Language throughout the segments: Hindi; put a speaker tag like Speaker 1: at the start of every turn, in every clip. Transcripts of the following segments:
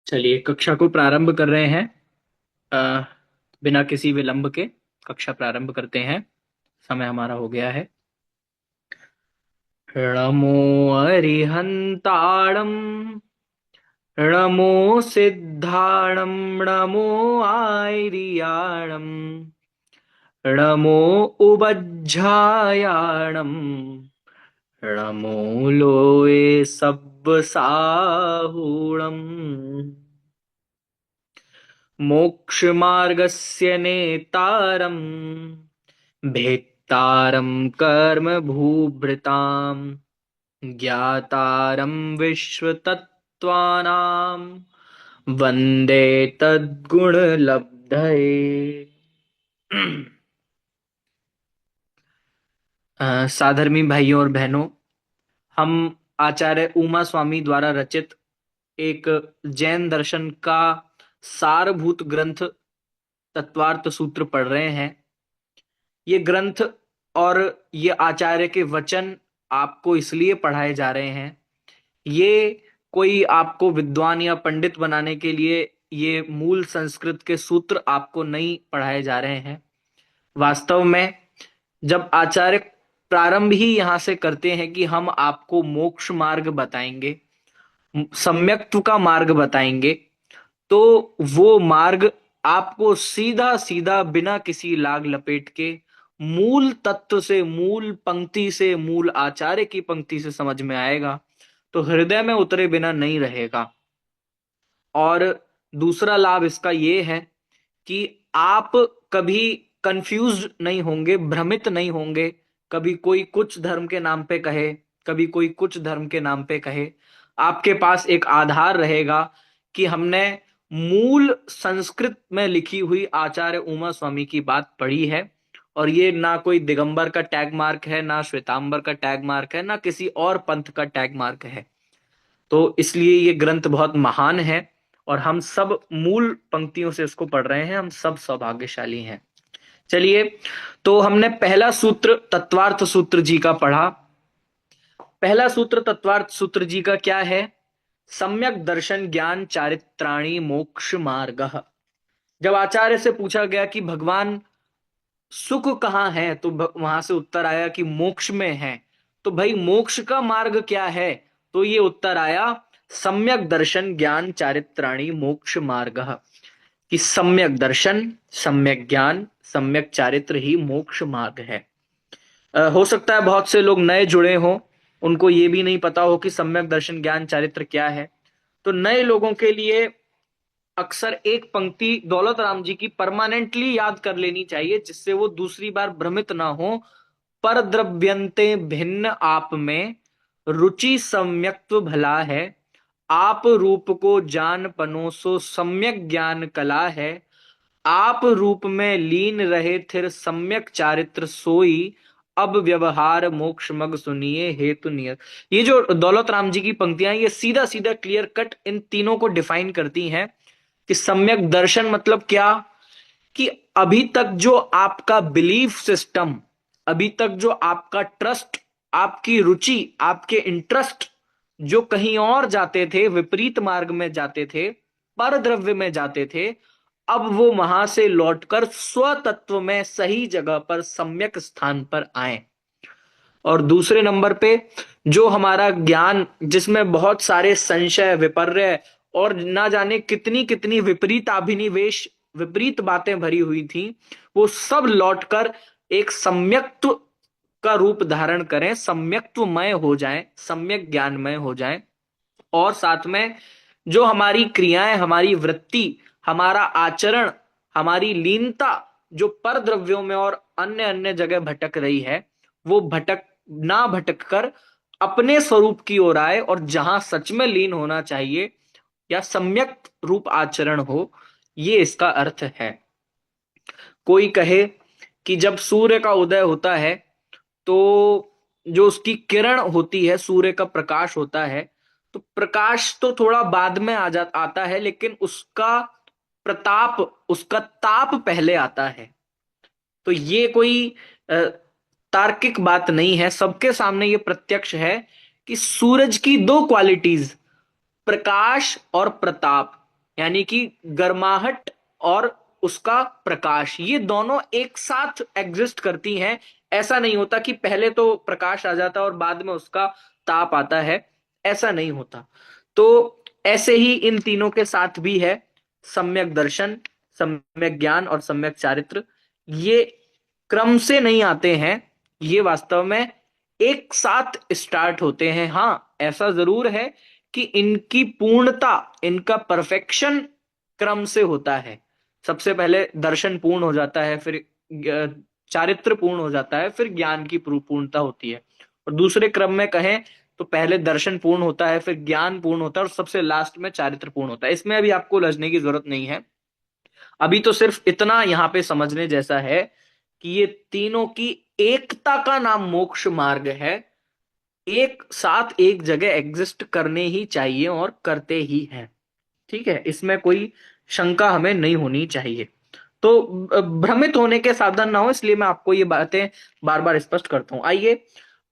Speaker 1: चलिए कक्षा को प्रारंभ कर रहे हैं। अ, बिना किसी विलंब के कक्षा प्रारंभ करते हैं। समय हमारा हो गया है। नमो अरिहंताणम, नमो सिद्धाणम, नमो आयरियाणम, नमो उबज्झायाणम, नमो लोए सब्ब साहुणम। मोक्षमार्गस्य नेतारम् भेत्तारं कर्म भूभृतां ज्ञातारं विश्वतत्त्वानां वन्दे तद्गुणलब्धये। साधर्मी भाइयों और बहनों, हम आचार्य उमा स्वामी द्वारा रचित एक जैन दर्शन का सारभूत ग्रंथ तत्वार्थ सूत्र पढ़ रहे हैं। ये ग्रंथ और ये आचार्य के वचन आपको इसलिए पढ़ाए जा रहे हैं, ये कोई आपको विद्वान या पंडित बनाने के लिए ये मूल संस्कृत के सूत्र आपको नहीं पढ़ाए जा रहे हैं। वास्तव में जब आचार्य प्रारंभ ही यहां से करते हैं कि हम आपको मोक्ष मार्ग बताएंगे, सम्यक्त्व का मार्ग बताएंगे, तो वो मार्ग आपको सीधा सीधा बिना किसी लाग लपेट के मूल तत्व से, मूल पंक्ति से, मूल आचार्य की पंक्ति से समझ में आएगा, तो हृदय में उतरे बिना नहीं रहेगा। और दूसरा लाभ इसका ये है कि आप कभी कंफ्यूज नहीं होंगे, भ्रमित नहीं होंगे। कभी कोई कुछ धर्म के नाम पे कहे, कभी कोई कुछ धर्म के नाम पे कहे, आपके पास एक आधार रहेगा कि हमने मूल संस्कृत में लिखी हुई आचार्य उमा स्वामी की बात पढ़ी है। और ये ना कोई दिगंबर का टैग मार्क है, ना श्वेतांबर का टैग मार्क है, ना किसी और पंथ का टैग मार्क है। तो इसलिए ये ग्रंथ बहुत महान है और हम सब मूल पंक्तियों से इसको पढ़ रहे हैं। हम सब सौभाग्यशाली हैं। चलिए, तो हमने पहला सूत्र तत्वार्थ सूत्र जी का पढ़ा। पहला सूत्र तत्वार्थ सूत्र जी का क्या है? सम्यक दर्शन ज्ञान चारित्राणी मोक्ष मार्ग। जब आचार्य से पूछा गया कि भगवान सुख कहाँ है, तो वहां से उत्तर आया कि मोक्ष में है। तो भाई मोक्ष का मार्ग क्या है? तो ये उत्तर आया सम्यक दर्शन ज्ञान चारित्राणी मोक्ष मार्ग। कि सम्यक दर्शन, सम्यक ज्ञान, सम्यक चारित्र ही मोक्ष मार्ग है। हो सकता है बहुत से लोग नए जुड़े हों, उनको ये भी नहीं पता हो कि सम्यक दर्शन ज्ञान चारित्र क्या है। तो नए लोगों के लिए अक्सर एक पंक्ति दौलत राम जी की परमानेंटली याद कर लेनी चाहिए, जिससे वो दूसरी बार भ्रमित ना हो। पर द्रव्यंते भिन्न आप में रुचि सम्यक्त्व भला है, आप रूप को जान पनोसो सम्यक ज्ञान कला है, आप रूप में लीन रहे थिर सम्यक चारित्र सोई, अब व्यवहार मोक्ष मग सुनिए हेतु नियत। ये जो दौलत राम जी की पंक्तियां, ये सीधा सीधा क्लियर कट इन तीनों को डिफाइन करती हैं। कि सम्यक दर्शन मतलब क्या? कि अभी तक जो आपका बिलीफ सिस्टम, अभी तक जो आपका ट्रस्ट, आपकी रुचि, आपके इंटरेस्ट जो कहीं और जाते थे, विपरीत मार्ग में जाते थे, पर द्रव्य में जाते थे, अब वो वहां से लौटकर स्वतत्व में सही जगह पर सम्यक स्थान पर आए। और दूसरे नंबर पे जो हमारा ज्ञान, जिसमें बहुत सारे संशय, विपर्य और ना जाने कितनी कितनी विपरीत अभिनिवेश, विपरीत बातें भरी हुई थी, वो सब लौटकर एक सम्यक्त्व का रूप धारण करें, सम्यक्त्वमय हो जाएं, सम्यक ज्ञानमय हो जाएं। और साथ में जो हमारी क्रियाएं, हमारी वृत्ति, हमारा आचरण, हमारी लीनता जो पर द्रव्यों में और अन्य अन्य जगह भटक रही है, वो भटक कर अपने स्वरूप की ओर आए और जहां सच में लीन होना चाहिए या सम्यक रूप आचरण हो। ये इसका अर्थ है। कोई कहे कि जब सूर्य का उदय होता है, तो जो उसकी किरण होती है, सूर्य का प्रकाश होता है, तो प्रकाश तो थोड़ा बाद में आता है, लेकिन उसका प्रताप, उसका ताप पहले आता है। तो ये कोई अ, तार्किक बात नहीं है, सबके सामने ये प्रत्यक्ष है कि सूरज की दो क्वालिटीज, प्रकाश और प्रताप, यानी कि गर्माहट और उसका प्रकाश, ये दोनों एक साथ एग्जिस्ट करती हैं। ऐसा नहीं होता कि पहले तो प्रकाश आ जाता है और बाद में उसका ताप आता है, ऐसा नहीं होता। तो ऐसे ही इन तीनों के साथ भी है, सम्यक दर्शन, सम्यक ज्ञान और सम्यक चारित्र। ये क्रम से नहीं आते हैं, ये वास्तव में एक साथ स्टार्ट होते हैं। हाँ, ऐसा जरूर है कि इनकी पूर्णता, इनका परफेक्शन क्रम से होता है। सबसे पहले दर्शन पूर्ण हो जाता है, फिर चारित्र पूर्ण हो जाता है, फिर ज्ञान की पूर्णता होती है। और दूसरे क्रम में कहें तो पहले दर्शन पूर्ण होता है, फिर ज्ञान पूर्ण होता है और सबसे लास्ट में चारित्र पूर्ण होता है। इसमें अभी आपको उलझने की जरूरत नहीं है। अभी तो सिर्फ इतना यहां पे समझने जैसा है कि ये तीनों की एकता का नाम मोक्ष मार्ग है। एक साथ एक जगह एग्जिस्ट करने ही चाहिए और करते ही हैं। ठीक है, इसमें कोई शंका हमें नहीं होनी चाहिए। तो भ्रमित होने के साधन ना हो, इसलिए मैं आपको ये बातें बार बार स्पष्ट करता हूं। आइए,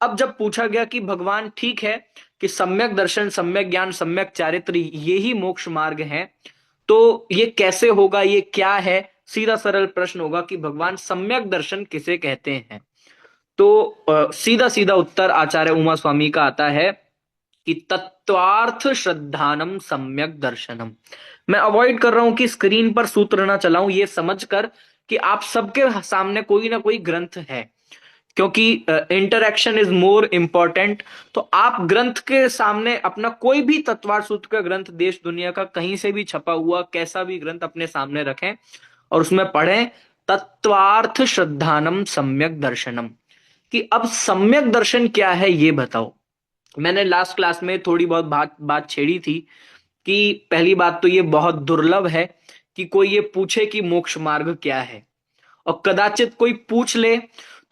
Speaker 1: अब जब पूछा गया कि भगवान ठीक है कि सम्यक दर्शन, सम्यक ज्ञान, सम्यक चारित्र ये ही मोक्ष मार्ग है, तो ये कैसे होगा, ये क्या है? सीधा सरल प्रश्न होगा कि भगवान सम्यक दर्शन किसे कहते हैं? तो सीधा सीधा उत्तर आचार्य उमा स्वामी का आता है कि तत्वार्थ श्रद्धानम सम्यक दर्शनम। मैं अवॉइड कर रहा हूं कि स्क्रीन पर सूत्र ना चलाऊं, ये समझकर कि आप सबके सामने कोई ना कोई ग्रंथ है, क्योंकि इंटरेक्शन इज मोर इंपॉर्टेंट। तो आप ग्रंथ के सामने अपना कोई भी तत्वार्थ सूत्र का ग्रंथ, देश दुनिया का कहीं से भी छपा हुआ कैसा भी ग्रंथ अपने सामने रखें और उसमें पढ़ें तत्वार्थ श्रद्धानम सम्यक दर्शनम, कि अब सम्यक दर्शन क्या है ये बताओ। मैंने लास्ट क्लास में थोड़ी बहुत बात बात छेड़ी थी कि पहली बात तो ये बहुत दुर्लभ है कि कोई ये पूछे कि मोक्ष मार्ग क्या है, और कदाचित कोई पूछ ले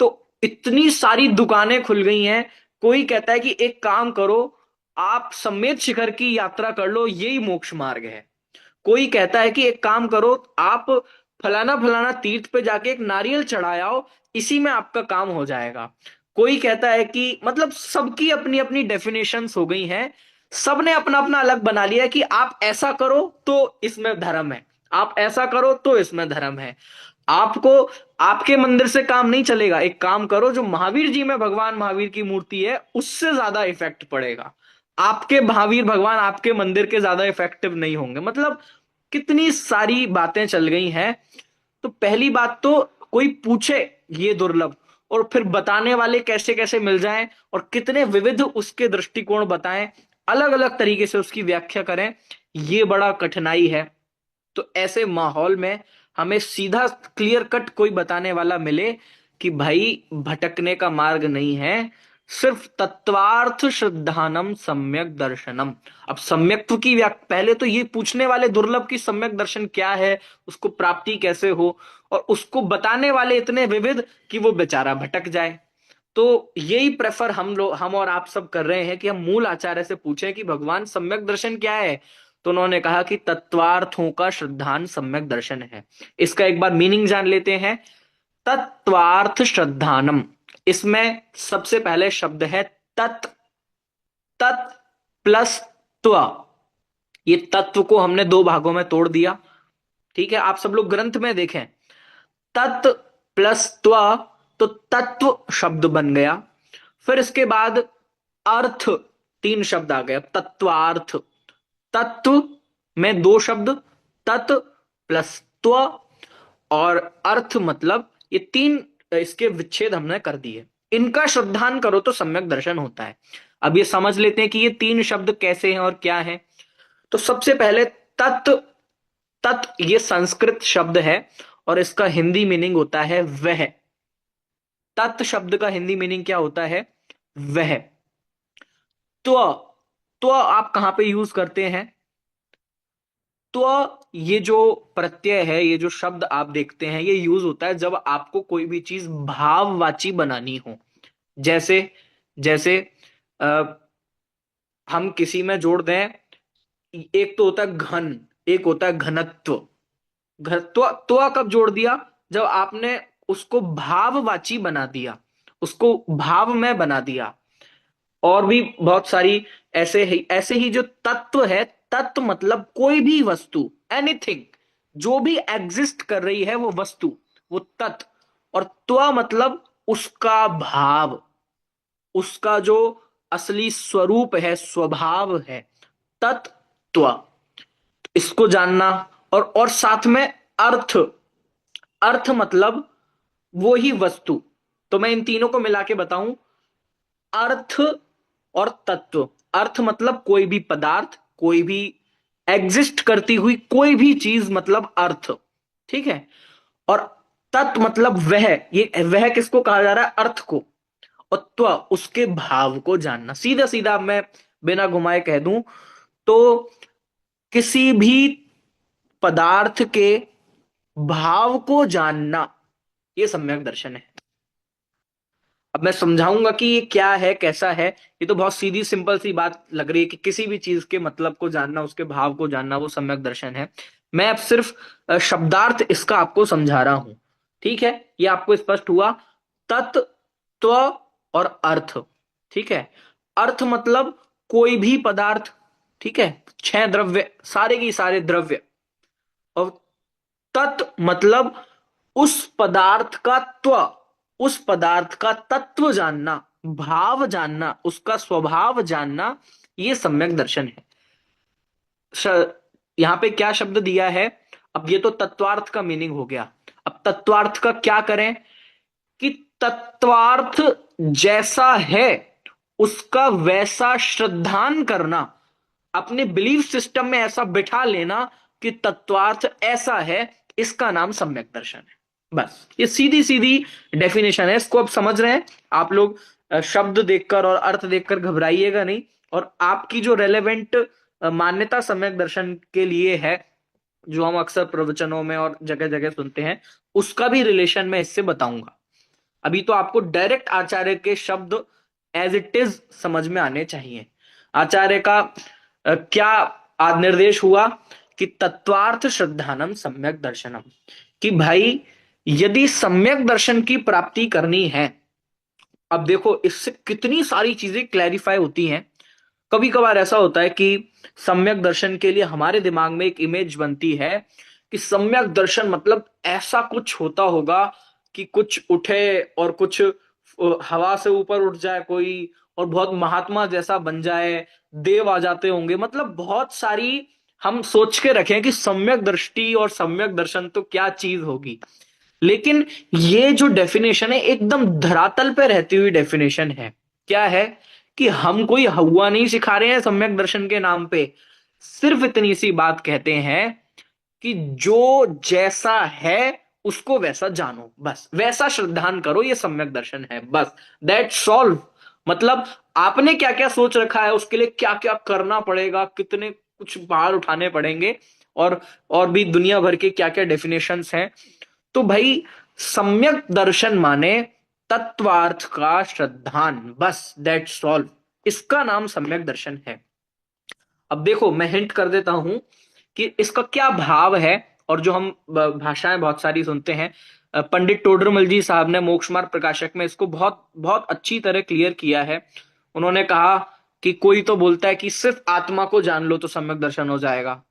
Speaker 1: तो इतनी सारी दुकानें खुल गई हैं। कोई कहता है कि एक काम करो, आप समेत शिखर की यात्रा कर लो, यही मोक्ष मार्ग है। कोई कहता है कि एक काम करो, आप फलाना फलाना तीर्थ पे जाके एक नारियल चढ़ाओ, इसी में आपका काम हो जाएगा। कोई कहता है कि मतलब सबकी अपनी अपनी डेफिनेशंस हो गई हैं। सबने अपना अपना अलग बना लिया है कि आप ऐसा करो तो इसमें धर्म है, आप ऐसा करो तो इसमें धर्म है। आपको आपके मंदिर से काम नहीं चलेगा, एक काम करो, जो महावीर जी में भगवान महावीर की मूर्ति है उससे ज्यादा इफेक्ट पड़ेगा। आपके महावीर भगवान आपके मंदिर के ज्यादा इफेक्टिव नहीं होंगे। मतलब कितनी सारी बातें चल गई हैं। तो पहली बात तो कोई पूछे ये दुर्लभ, और फिर बताने वाले कैसे कैसे मिल जाएं और कितने विविध उसके दृष्टिकोण बताएं, अलग अलग तरीके से उसकी व्याख्या करें, ये बड़ा कठिनाई है। तो ऐसे माहौल में हमें सीधा क्लियर कट कोई बताने वाला मिले कि भाई भटकने का मार्ग नहीं है, सिर्फ तत्वार्थ श्रद्धानम सम्यक दर्शनम। अब सम्यक्त्व की पहले तो ये पूछने वाले दुर्लभ की सम्यक दर्शन क्या है, उसको प्राप्ति कैसे हो, और उसको बताने वाले इतने विविध कि वो बेचारा भटक जाए। तो यही प्रेफर हम और आप सब कर रहे हैं कि हम मूल आचार्य से पूछें कि भगवान सम्यक दर्शन क्या है। तो उन्होंने कहा कि तत्वार्थों का श्रद्धान सम्यक दर्शन है। इसका एक बार मीनिंग जान लेते हैं। तत्वार्थ श्रद्धानम, इसमें सबसे पहले शब्द है तत्। तत् प्लस त्व, ये तत्व को हमने दो भागों में तोड़ दिया। ठीक है, आप सब लोग ग्रंथ में देखें, तत् प्लस त्व, तो तत्व शब्द बन गया। फिर इसके बाद अर्थ, तीन शब्द आ गए। तत्वार्थ, तत्व में दो शब्द, तत् प्लस त्व और अर्थ, मतलब ये तीन, इसके विच्छेद हमने कर दिए। इनका श्रद्धान करो तो सम्यक दर्शन होता है। अब ये समझ लेते हैं कि ये तीन शब्द कैसे हैं और क्या हैं। तो सबसे पहले तत्। तत् ये संस्कृत शब्द है और इसका हिंदी मीनिंग होता है वह। तत् शब्द का हिंदी मीनिंग क्या होता है? वह। त्व, त्व आप कहां पे यूज करते हैं? त्व, ये जो प्रत्यय है, ये जो शब्द आप देखते हैं, ये यूज होता है जब आपको कोई भी चीज भाववाची बनानी हो। जैसे जैसे आ, हम किसी में जोड़ दें, एक तो होता है घन, एक होता है घनत्व। घनत्व त्व कब जोड़ दिया? जब आपने उसको भाववाची बना दिया, उसको भाव में बना दिया। और भी बहुत सारी ऐसे ही जो तत्व है, तत् मतलब कोई भी वस्तु, एनीथिंग, जो भी एग्जिस्ट कर रही है वो वस्तु, वो तत्। और त्व मतलब उसका भाव, उसका जो असली स्वरूप है, स्वभाव है, तत्त्व, इसको जानना। और साथ में अर्थ, अर्थ मतलब वो ही वस्तु। तो मैं इन तीनों को मिला के बताऊं, अर्थ और तत्व। अर्थ मतलब कोई भी पदार्थ, कोई भी एग्जिस्ट करती हुई कोई भी चीज, मतलब अर्थ, ठीक है। और तत्व मतलब वह, ये वह किसको कहा जा रहा है? अर्थ को। और त्व उसके भाव को जानना। सीधा सीधा मैं बिना घुमाए कह दूं तो किसी भी पदार्थ के भाव को जानना, ये सम्यक दर्शन है। अब मैं समझाऊंगा कि ये क्या है, कैसा है। ये तो बहुत सीधी सिंपल सी बात लग रही है कि किसी भी चीज के मतलब को जानना, उसके भाव को जानना, वो सम्यक दर्शन है। मैं अब सिर्फ शब्दार्थ इसका आपको समझा रहा हूं, ठीक है। ये आपको स्पष्ट हुआ? तत्व और अर्थ, ठीक है। अर्थ मतलब कोई भी पदार्थ, ठीक है, छह द्रव्य, सारे की सारे द्रव्य। और तत् मतलब उस पदार्थ का त्व, उस पदार्थ का तत्व जानना, भाव जानना, उसका स्वभाव जानना, ये सम्यक दर्शन है। यहां पे क्या शब्द दिया है? अब ये तो तत्वार्थ का मीनिंग हो गया। अब तत्वार्थ का क्या करें कि तत्वार्थ जैसा है उसका वैसा श्रद्धान करना, अपने बिलीफ सिस्टम में ऐसा बिठा लेना कि तत्वार्थ ऐसा है, इसका नाम सम्यक दर्शन है। बस ये सीधी सीधी डेफिनेशन है। इसको अब समझ रहे हैं आप लोग? शब्द देखकर और अर्थ देखकर घबराइएगा नहीं। और आपकी जो रेलेवेंट मान्यता सम्यक दर्शन के लिए है, जो हम अक्सर प्रवचनों में और जगह जगह सुनते हैं, उसका भी रिलेशन मैं इससे बताऊंगा। अभी तो आपको डायरेक्ट आचार्य के शब्द एज इट इज समझ में आने चाहिए। आचार्य का क्या निर्देश हुआ कि तत्वार्थ श्रद्धानम सम्यक दर्शनम, कि भाई यदि सम्यक दर्शन की प्राप्ति करनी है। अब देखो इससे कितनी सारी चीजें क्लैरिफाई होती हैं। कभी कभार ऐसा होता है कि सम्यक दर्शन के लिए हमारे दिमाग में एक इमेज बनती है कि सम्यक दर्शन मतलब ऐसा कुछ होता होगा कि कुछ उठे और कुछ हवा से ऊपर उठ जाए कोई, और बहुत महात्मा जैसा बन जाए, देव आ जाते होंगे, मतलब बहुत सारी हम सोच के रखें कि सम्यक दृष्टि और सम्यक दर्शन तो क्या चीज होगी। लेकिन ये जो डेफिनेशन है एकदम धरातल पे रहती हुई डेफिनेशन है। क्या है कि हम कोई हवा नहीं सिखा रहे हैं सम्यक दर्शन के नाम पे। सिर्फ इतनी सी बात कहते हैं कि जो जैसा है उसको वैसा जानो, बस वैसा श्रद्धान करो, ये सम्यक दर्शन है, बस दैट सॉल्व। मतलब आपने क्या क्या सोच रखा है, उसके लिए क्या क्या करना पड़ेगा, कितने कुछ पहाड़ उठाने पड़ेंगे, और भी दुनिया भर के क्या क्या डेफिनेशंस हैं। तो भाई सम्यक दर्शन माने तत्वार्थ का श्रद्धान, बस दैट सॉल्व, इसका नाम सम्यक दर्शन है। अब देखो मैं हिंट कर देता हूं कि इसका क्या भाव है। और जो हम भाषाएं बहुत सारी सुनते हैं, पंडित टोडरमल जी साहब ने मोक्ष मार्ग प्रकाशक में इसको बहुत बहुत अच्छी तरह क्लियर किया है। उन्होंने कहा कि कोई तो बोलता है कि सिर्फ आत्मा को जान लो तो सम्यक दर्शन हो जाएगा।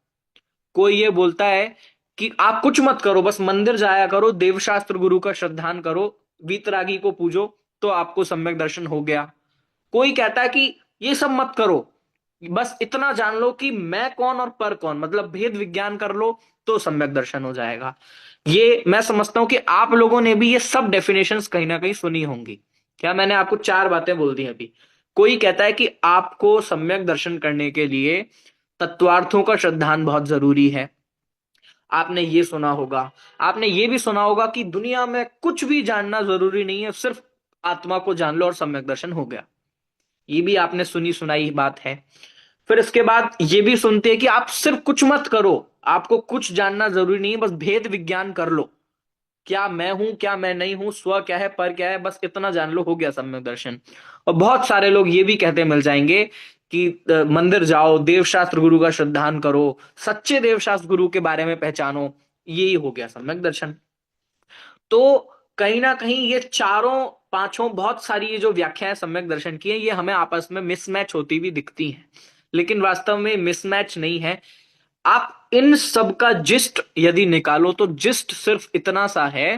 Speaker 1: कोई ये बोलता है कि आप कुछ मत करो, बस मंदिर जाया करो, देवशास्त्र गुरु का श्रद्धान करो, वीतरागी को पूजो, तो आपको सम्यक दर्शन हो गया। कोई कहता है कि ये सब मत करो, बस इतना जान लो कि मैं कौन और पर कौन, मतलब भेद विज्ञान कर लो तो सम्यक दर्शन हो जाएगा। ये मैं समझता हूं कि आप लोगों ने भी ये सब डेफिनेशंस कहीं ना कहीं सुनी होंगी। क्या मैंने आपको चार बातें बोल दी अभी? कोई कहता है कि आपको सम्यक दर्शन करने के लिए तत्वार्थों का श्रद्धान बहुत जरूरी है। आपने ये सुना होगा। आपने ये भी सुना होगा कि दुनिया में कुछ भी जानना जरूरी नहीं है, सिर्फ आत्मा को जान लो और सम्यक दर्शन हो गया। ये भी आपने सुनी सुनाई बात है। फिर इसके बाद ये भी सुनते हैं कि आप सिर्फ कुछ मत करो, आपको कुछ जानना जरूरी नहीं है, बस भेद विज्ञान कर लो। क्या मैं हूं, क्या मैं नहीं हूं, स्व क्या है, पर क्या है, बस इतना जान लो, हो गया सम्यक दर्शन। और बहुत सारे लोग ये भी कहते मिल जाएंगे कि मंदिर जाओ, देवशास्त्र गुरु का श्रद्धान करो, सच्चे देवशास्त्र गुरु के बारे में पहचानो, यही हो गया सम्यक दर्शन। तो कहीं ना कहीं ये चारों पांचों बहुत सारी ये जो व्याख्याएं सम्यक दर्शन की है, ये हमें आपस में मिसमैच होती हुई दिखती हैं। लेकिन वास्तव में मिसमैच नहीं है। आप इन सब का जिस्ट यदि निकालो तो जिस्ट सिर्फ इतना सा है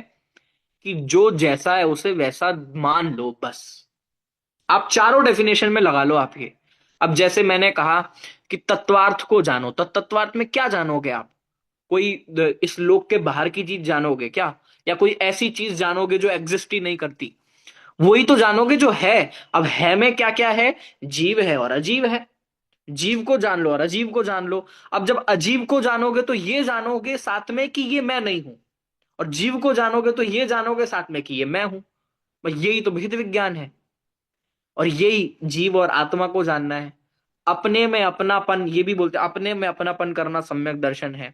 Speaker 1: कि जो जैसा है उसे वैसा मान लो बस। आप चारों डेफिनेशन में लगा लो आप ये। अब जैसे मैंने कहा कि तत्वार्थ को जानो, तो तत्वार्थ में क्या जानोगे आप? कोई इस लोक के बाहर की चीज जानोगे क्या? या कोई ऐसी चीज जानोगे जो एग्जिस्ट ही नहीं करती? वही तो जानोगे जो है। अब है में क्या क्या है? जीव है और अजीव है। जीव को जान लो और अजीव को जान लो। अब जब अजीव को जानोगे तो ये जानोगे साथ में कि ये मैं नहीं हूं, और जीव को जानोगे तो ये जानोगे साथ में कि ये मैं हूं। बस यही तो भेद विज्ञान है, और यही जीव और आत्मा को जानना है। अपने में अपनापन, ये भी बोलते हैं अपने में अपनापन करना सम्यक दर्शन है।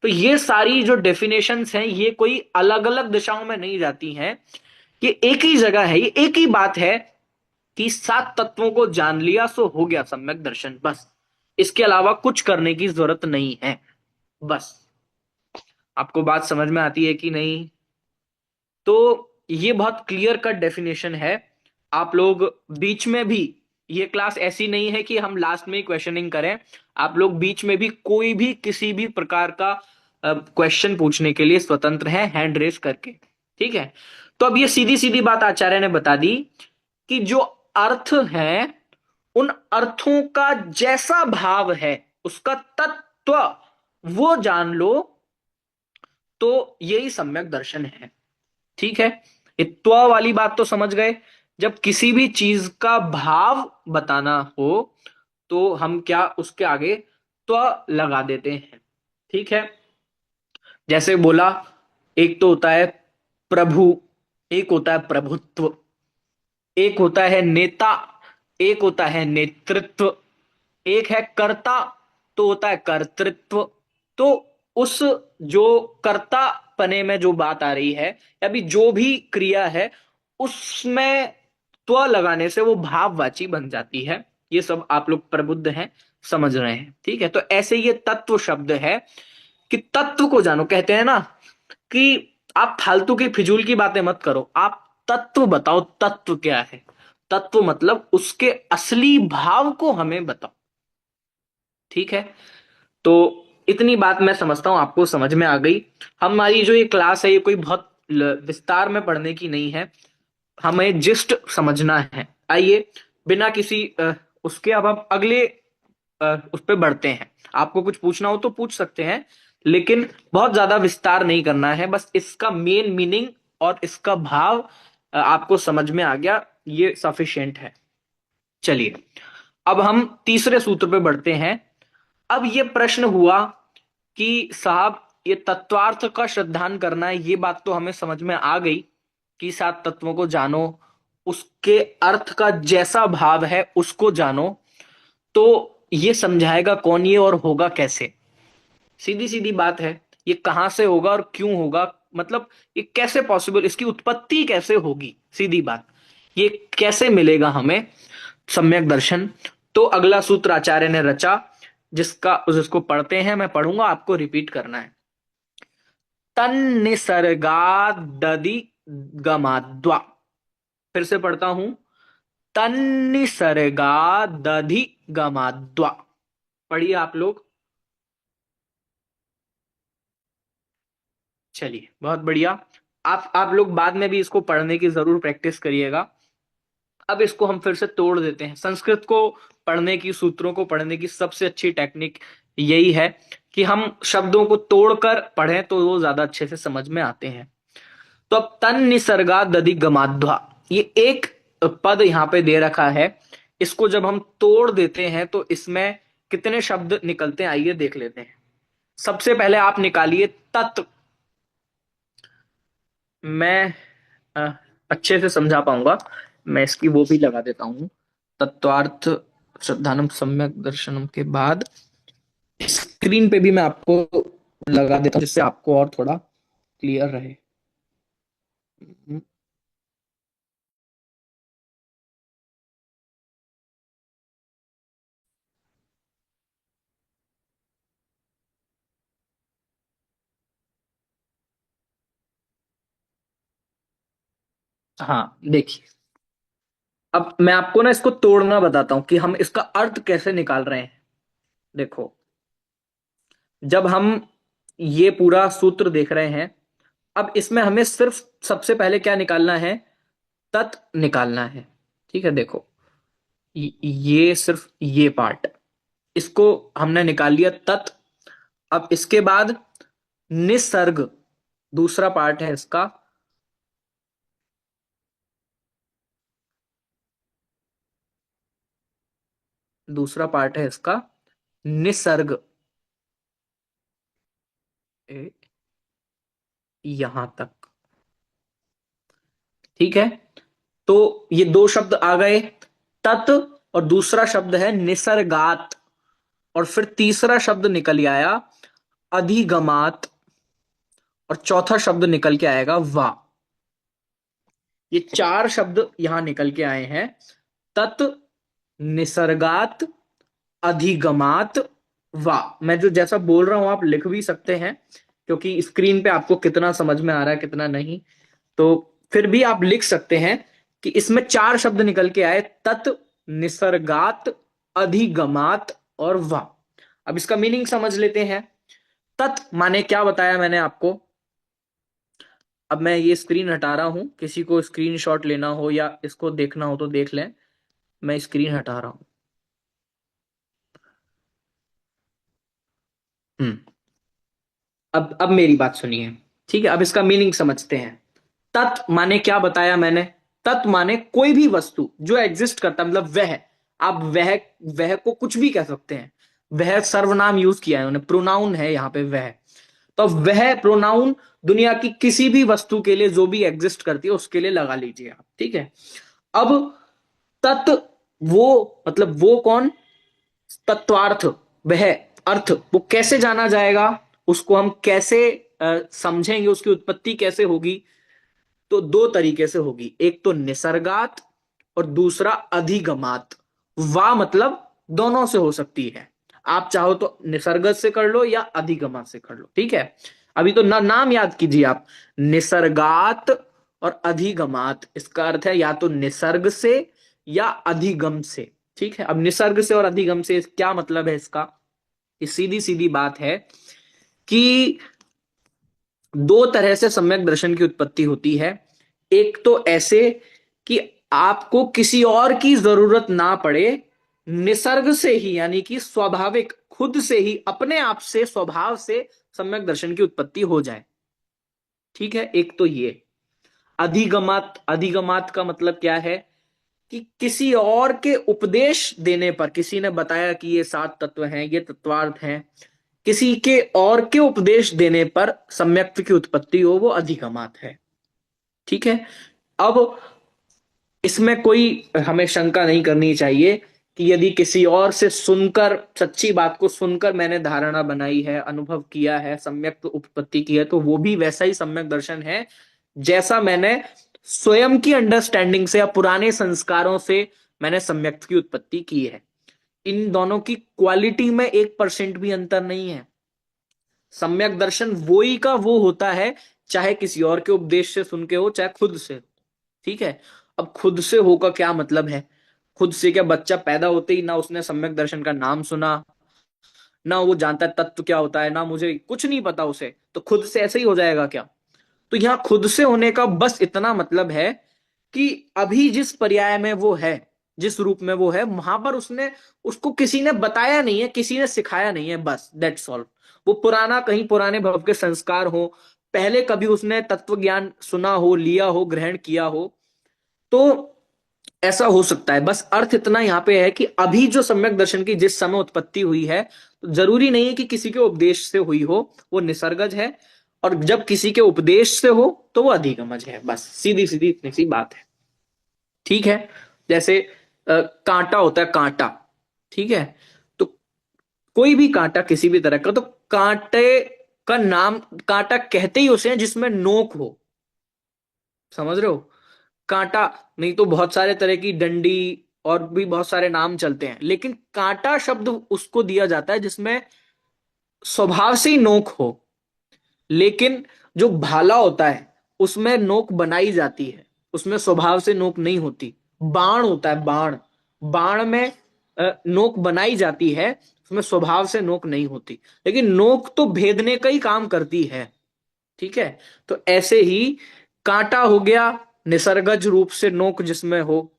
Speaker 1: तो ये सारी जो डेफिनेशंस हैं ये कोई अलग अलग दिशाओं में नहीं जाती हैं, ये एक ही जगह है, ये एक ही बात है कि सात तत्वों को जान लिया सो हो गया सम्यक दर्शन, बस। इसके अलावा कुछ करने की जरूरत नहीं है, बस। आपको बात समझ में आती है कि नहीं? तो ये बहुत क्लियर कट डेफिनेशन है। आप लोग बीच में भी, ये क्लास ऐसी नहीं है कि हम लास्ट में ही क्वेश्चनिंग करें। आप लोग बीच में भी कोई भी किसी भी प्रकार का क्वेश्चन पूछने के लिए स्वतंत्र हैं, हैंड रेस करके। ठीक है? तो अब ये सीधी सीधी बात आचार्य ने बता दी कि जो अर्थ है, उन अर्थों का जैसा भाव है उसका तत्व वो जान लो, तो यही सम्यक दर्शन है। ठीक है? ये त्व वाली बात तो समझ गए। जब किसी भी चीज का भाव बताना हो तो हम क्या उसके आगे त्व लगा देते हैं। ठीक है? जैसे बोला, एक तो होता है प्रभु, एक होता है प्रभुत्व, एक होता है नेता, एक होता है नेतृत्व, एक है कर्ता, तो होता है कर्तृत्व। तो उस जो कर्ता पने में जो बात आ रही है, या भी जो भी क्रिया है, उसमें त्व लगाने से वो भाववाची बन जाती है। ये सब आप लोग प्रबुद्ध हैं, समझ रहे हैं। ठीक है? तो ऐसे ये तत्व शब्द है कि तत्व को जानो। कहते हैं ना कि आप फालतू की फिजूल की बातें मत करो, आप तत्व बताओ। तत्व क्या है? तत्व मतलब उसके असली भाव को हमें बताओ। ठीक है? तो इतनी बात मैं समझता हूं आपको समझ में आ गई। हमारी जो ये क्लास है ये कोई बहुत विस्तार में पढ़ने की नहीं है, हमें जिस्ट समझना है। आइए, बिना किसी उसके अब हम अगले उस पर बढ़ते हैं। आपको कुछ पूछना हो तो पूछ सकते हैं, लेकिन बहुत ज्यादा विस्तार नहीं करना है। बस इसका मेन मीनिंग और इसका भाव आपको समझ में आ गया, ये सफिशिएंट है। चलिए, अब हम तीसरे सूत्र पे बढ़ते हैं। अब ये प्रश्न हुआ कि साहब, ये तत्वार्थ का श्रद्धान करना है, ये बात तो हमें समझ में आ गई कि सात तत्वों को जानो, उसके अर्थ का जैसा भाव है उसको जानो। तो ये समझाएगा कौन ये, और होगा कैसे? सीधी सीधी बात है, ये कहां से होगा और क्यों होगा? मतलब ये कैसे पॉसिबल, इसकी उत्पत्ति कैसे होगी? सीधी बात, ये कैसे मिलेगा हमें सम्यक दर्शन? तो अगला सूत्र आचार्य ने रचा, जिसको पढ़ते हैं, मैं पढ़ूंगा, आपको रिपीट करना है। तन्निसर्गादधि गमाद्वा। फिर से पढ़ता हूं, तन्निसर्गादधि गमाद्वा। पढ़िए आप लोग। चलिए, बहुत बढ़िया। आप लोग बाद में भी इसको पढ़ने की जरूर प्रैक्टिस करिएगा। अब इसको हम फिर से तोड़ देते हैं। संस्कृत को पढ़ने की, सूत्रों को पढ़ने की सबसे अच्छी टेक्निक यही है कि हम शब्दों को तोड़कर पढ़ें, तो वो ज्यादा अच्छे से समझ में आते हैं। तो अब तन निसर्गा दधि गमाध्वा, ये एक पद यहां पे दे रखा है। इसको जब हम तोड़ देते हैं तो इसमें कितने शब्द निकलते हैं, आइए देख लेते हैं। सबसे पहले आप निकालिए तत्। मैं अ, अच्छे से समझा पाऊंगा, मैं इसकी वो भी लगा देता हूं। तत्वार्थ श्रद्धानम सम्यक दर्शनम के बाद स्क्रीन पे भी मैं आपको लगा देता हूं, जिससे आपको और थोड़ा क्लियर रहे। हाँ, देखिए, अब मैं आपको ना इसको तोड़ना बताता हूं कि हम इसका अर्थ कैसे निकाल रहे हैं। देखो, जब हम ये पूरा सूत्र देख रहे हैं, अब इसमें हमें सिर्फ सबसे पहले क्या निकालना है? तत् निकालना है। ठीक है, देखो, ये सिर्फ ये पार्ट, इसको हमने निकाल लिया तत्। अब इसके बाद निसर्ग, दूसरा पार्ट है इसका। दूसरा पार्ट है इसका निसर्ग। यहां तक ठीक है। तो ये दो शब्द आ गए, तत्, और दूसरा शब्द है निसर्गात, और फिर तीसरा शब्द निकल आया अधिगमात, और चौथा शब्द निकल के आएगा वा। ये चार शब्द यहां निकल के आए हैं, तत्, निसर्गात, अधिगमात, वा। मैं जो जैसा बोल रहा हूं आप लिख भी सकते हैं, क्योंकि स्क्रीन पे आपको कितना समझ में आ रहा है कितना नहीं, तो फिर भी आप लिख सकते हैं कि इसमें चार शब्द निकल के आए, तत्, निसर्गात, अधिगमात और वा। अब इसका मीनिंग समझ लेते हैं। तत् माने क्या बताया मैंने आपको। अब मैं ये स्क्रीन हटा रहा हूं, किसी को स्क्रीनशॉट लेना हो या इसको देखना हो तो देख लें। मैं स्क्रीन हटा रहा हूं। हम्म। अब मेरी बात सुनिए। ठीक है, अब इसका मीनिंग समझते हैं। तत् माने क्या बताया मैंने? तत् माने कोई भी वस्तु जो एग्जिस्ट करता है, मतलब वह। आप वह को कुछ भी कह सकते हैं। वह सर्वनाम यूज किया है उन्होंने, प्रोनाउन है यहाँ पे वह। तो वह प्रोनाउन दुनिया की किसी भी वस्तु के लिए जो भी एग्जिस्ट करती है उसके लिए लगा लीजिए आप। ठीक है। अब तत्, वो मतलब वो कौन? तत्वार्थ, वह अर्थ, वो कैसे जाना जाएगा? उसको हम कैसे समझेंगे? उसकी उत्पत्ति कैसे होगी? तो दो तरीके से होगी, एक तो निसर्गात और दूसरा अधिगमात। वा मतलब दोनों से हो सकती है। आप चाहो तो निसर्गत से कर लो या अधिगमात से कर लो। ठीक है। अभी तो नाम याद कीजिए आप, निसर्गात और अधिगमात, इसका अर्थ है या तो निसर्ग से या अधिगम से। ठीक है। अब निसर्ग से और अधिगम से क्या मतलब है इसका? ये सीधी सीधी बात है कि दो तरह से सम्यक दर्शन की उत्पत्ति होती है। एक तो ऐसे कि आपको किसी और की जरूरत ना पड़े, निसर्ग से ही, यानी कि स्वाभाविक खुद से ही अपने आप से स्वभाव से सम्यक दर्शन की उत्पत्ति हो जाए। ठीक है, एक तो ये। अधिगमात, अधिगमात का मतलब क्या है? कि किसी और के उपदेश देने पर, किसी ने बताया कि ये सात तत्व हैं, ये तत्वार्थ हैं, किसी के और के उपदेश देने पर सम्यक्त की उत्पत्ति हो, वो अधिगमात है। ठीक है। अब इसमें कोई हमें शंका नहीं करनी चाहिए कि यदि किसी और से सुनकर, सच्ची बात को सुनकर मैंने धारणा बनाई है, अनुभव किया है, सम्यक उत्पत्ति की है, तो वो भी वैसा ही सम्यक दर्शन है जैसा मैंने स्वयं की अंडरस्टैंडिंग से या पुराने संस्कारों से मैंने सम्यक की उत्पत्ति की है। इन दोनों की क्वालिटी में 1% भी अंतर नहीं है। सम्यक दर्शन वो ही का वो होता है, चाहे किसी और के उपदेश से सुन के हो, चाहे खुद से। ठीक है। अब खुद से हो का क्या मतलब है? खुद से क्या बच्चा पैदा होते ही ना उसने सम्यक दर्शन का नाम सुना, ना वो जानता है तत्व क्या होता है, ना मुझे कुछ नहीं पता उसे, तो खुद से ऐसे ही हो जाएगा क्या? तो यहां खुद से होने का बस इतना मतलब है कि अभी जिस पर्याय में वो है, जिस रूप में वो है, वहां पर उसने, उसको किसी ने बताया नहीं है, किसी ने सिखाया नहीं है, बस दैट्स ऑल। वो पुराना, कहीं पुराने भव के संस्कार हो, पहले कभी उसने तत्व ज्ञान सुना हो, लिया हो, ग्रहण किया हो, तो ऐसा हो सकता है। बस अर्थ इतना यहाँ पे है कि अभी जो सम्यक दर्शन की जिस समय उत्पत्ति हुई है, तो जरूरी नहीं है कि किसी के उपदेश से हुई हो, वो निसर्गज है। और जब किसी के उपदेश से हो तो वो अधिगमज है। बस सीधी सीधी इतनी सी बात है। ठीक है। जैसे कांटा होता है, कांटा। ठीक है। तो कोई भी कांटा किसी भी तरह का, तो कांटे का नाम कांटा कहते ही उसे हैं जिसमें नोक हो। समझ रहे हो? कांटा, नहीं तो बहुत सारे तरह की डंडी और भी बहुत सारे नाम चलते हैं, लेकिन कांटा शब्द उसको दिया जाता है जिसमें स्वभाव से ही नोक हो। लेकिन जो भाला होता है उसमें नोक बनाई जाती है, उसमें स्वभाव से नोक नहीं होती। बाण होता है, बाण, बाण में नोक बनाई जाती है उसमें स्वभाव से नोक नहीं होती, लेकिन नोक तो भेदने का ही काम करती है। ठीक है, तो ऐसे ही कांटा हो गया निसर्गज रूप से नोक जिसमें हो,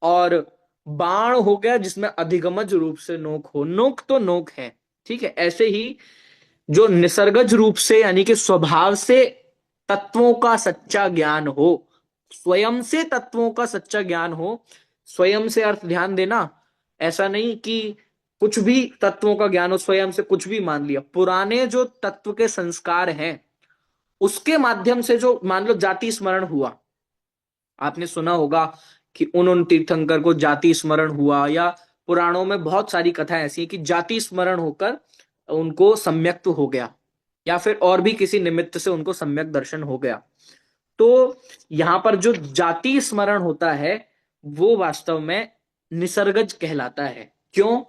Speaker 1: और बाण हो गया जिसमें अधिगमज रूप से नोक हो। नोक तो नोक है। ठीक है, ऐसे ही जो निसर्गज रूप से यानी कि स्वभाव से तत्वों का सच्चा ज्ञान हो, स्वयं से तत्वों का सच्चा ज्ञान हो। स्वयं से अर्थ ध्यान देना, ऐसा नहीं कि कुछ भी तत्वों का ज्ञान हो, स्वयं से कुछ भी मान लिया। पुराने जो तत्व के संस्कार हैं उसके माध्यम से जो मान लो जाति स्मरण हुआ, आपने सुना होगा कि उन तीर्थंकर को जाति स्मरण हुआ, या पुराणों में बहुत सारी कथाएं ऐसी हैं कि जाति स्मरण होकर उनको सम्यक्त हो गया, या फिर और भी किसी निमित्त से उनको सम्यक दर्शन हो गया। तो यहां पर जो जाति स्मरण होता है वो वास्तव में निसर्गज कहलाता है। क्यों?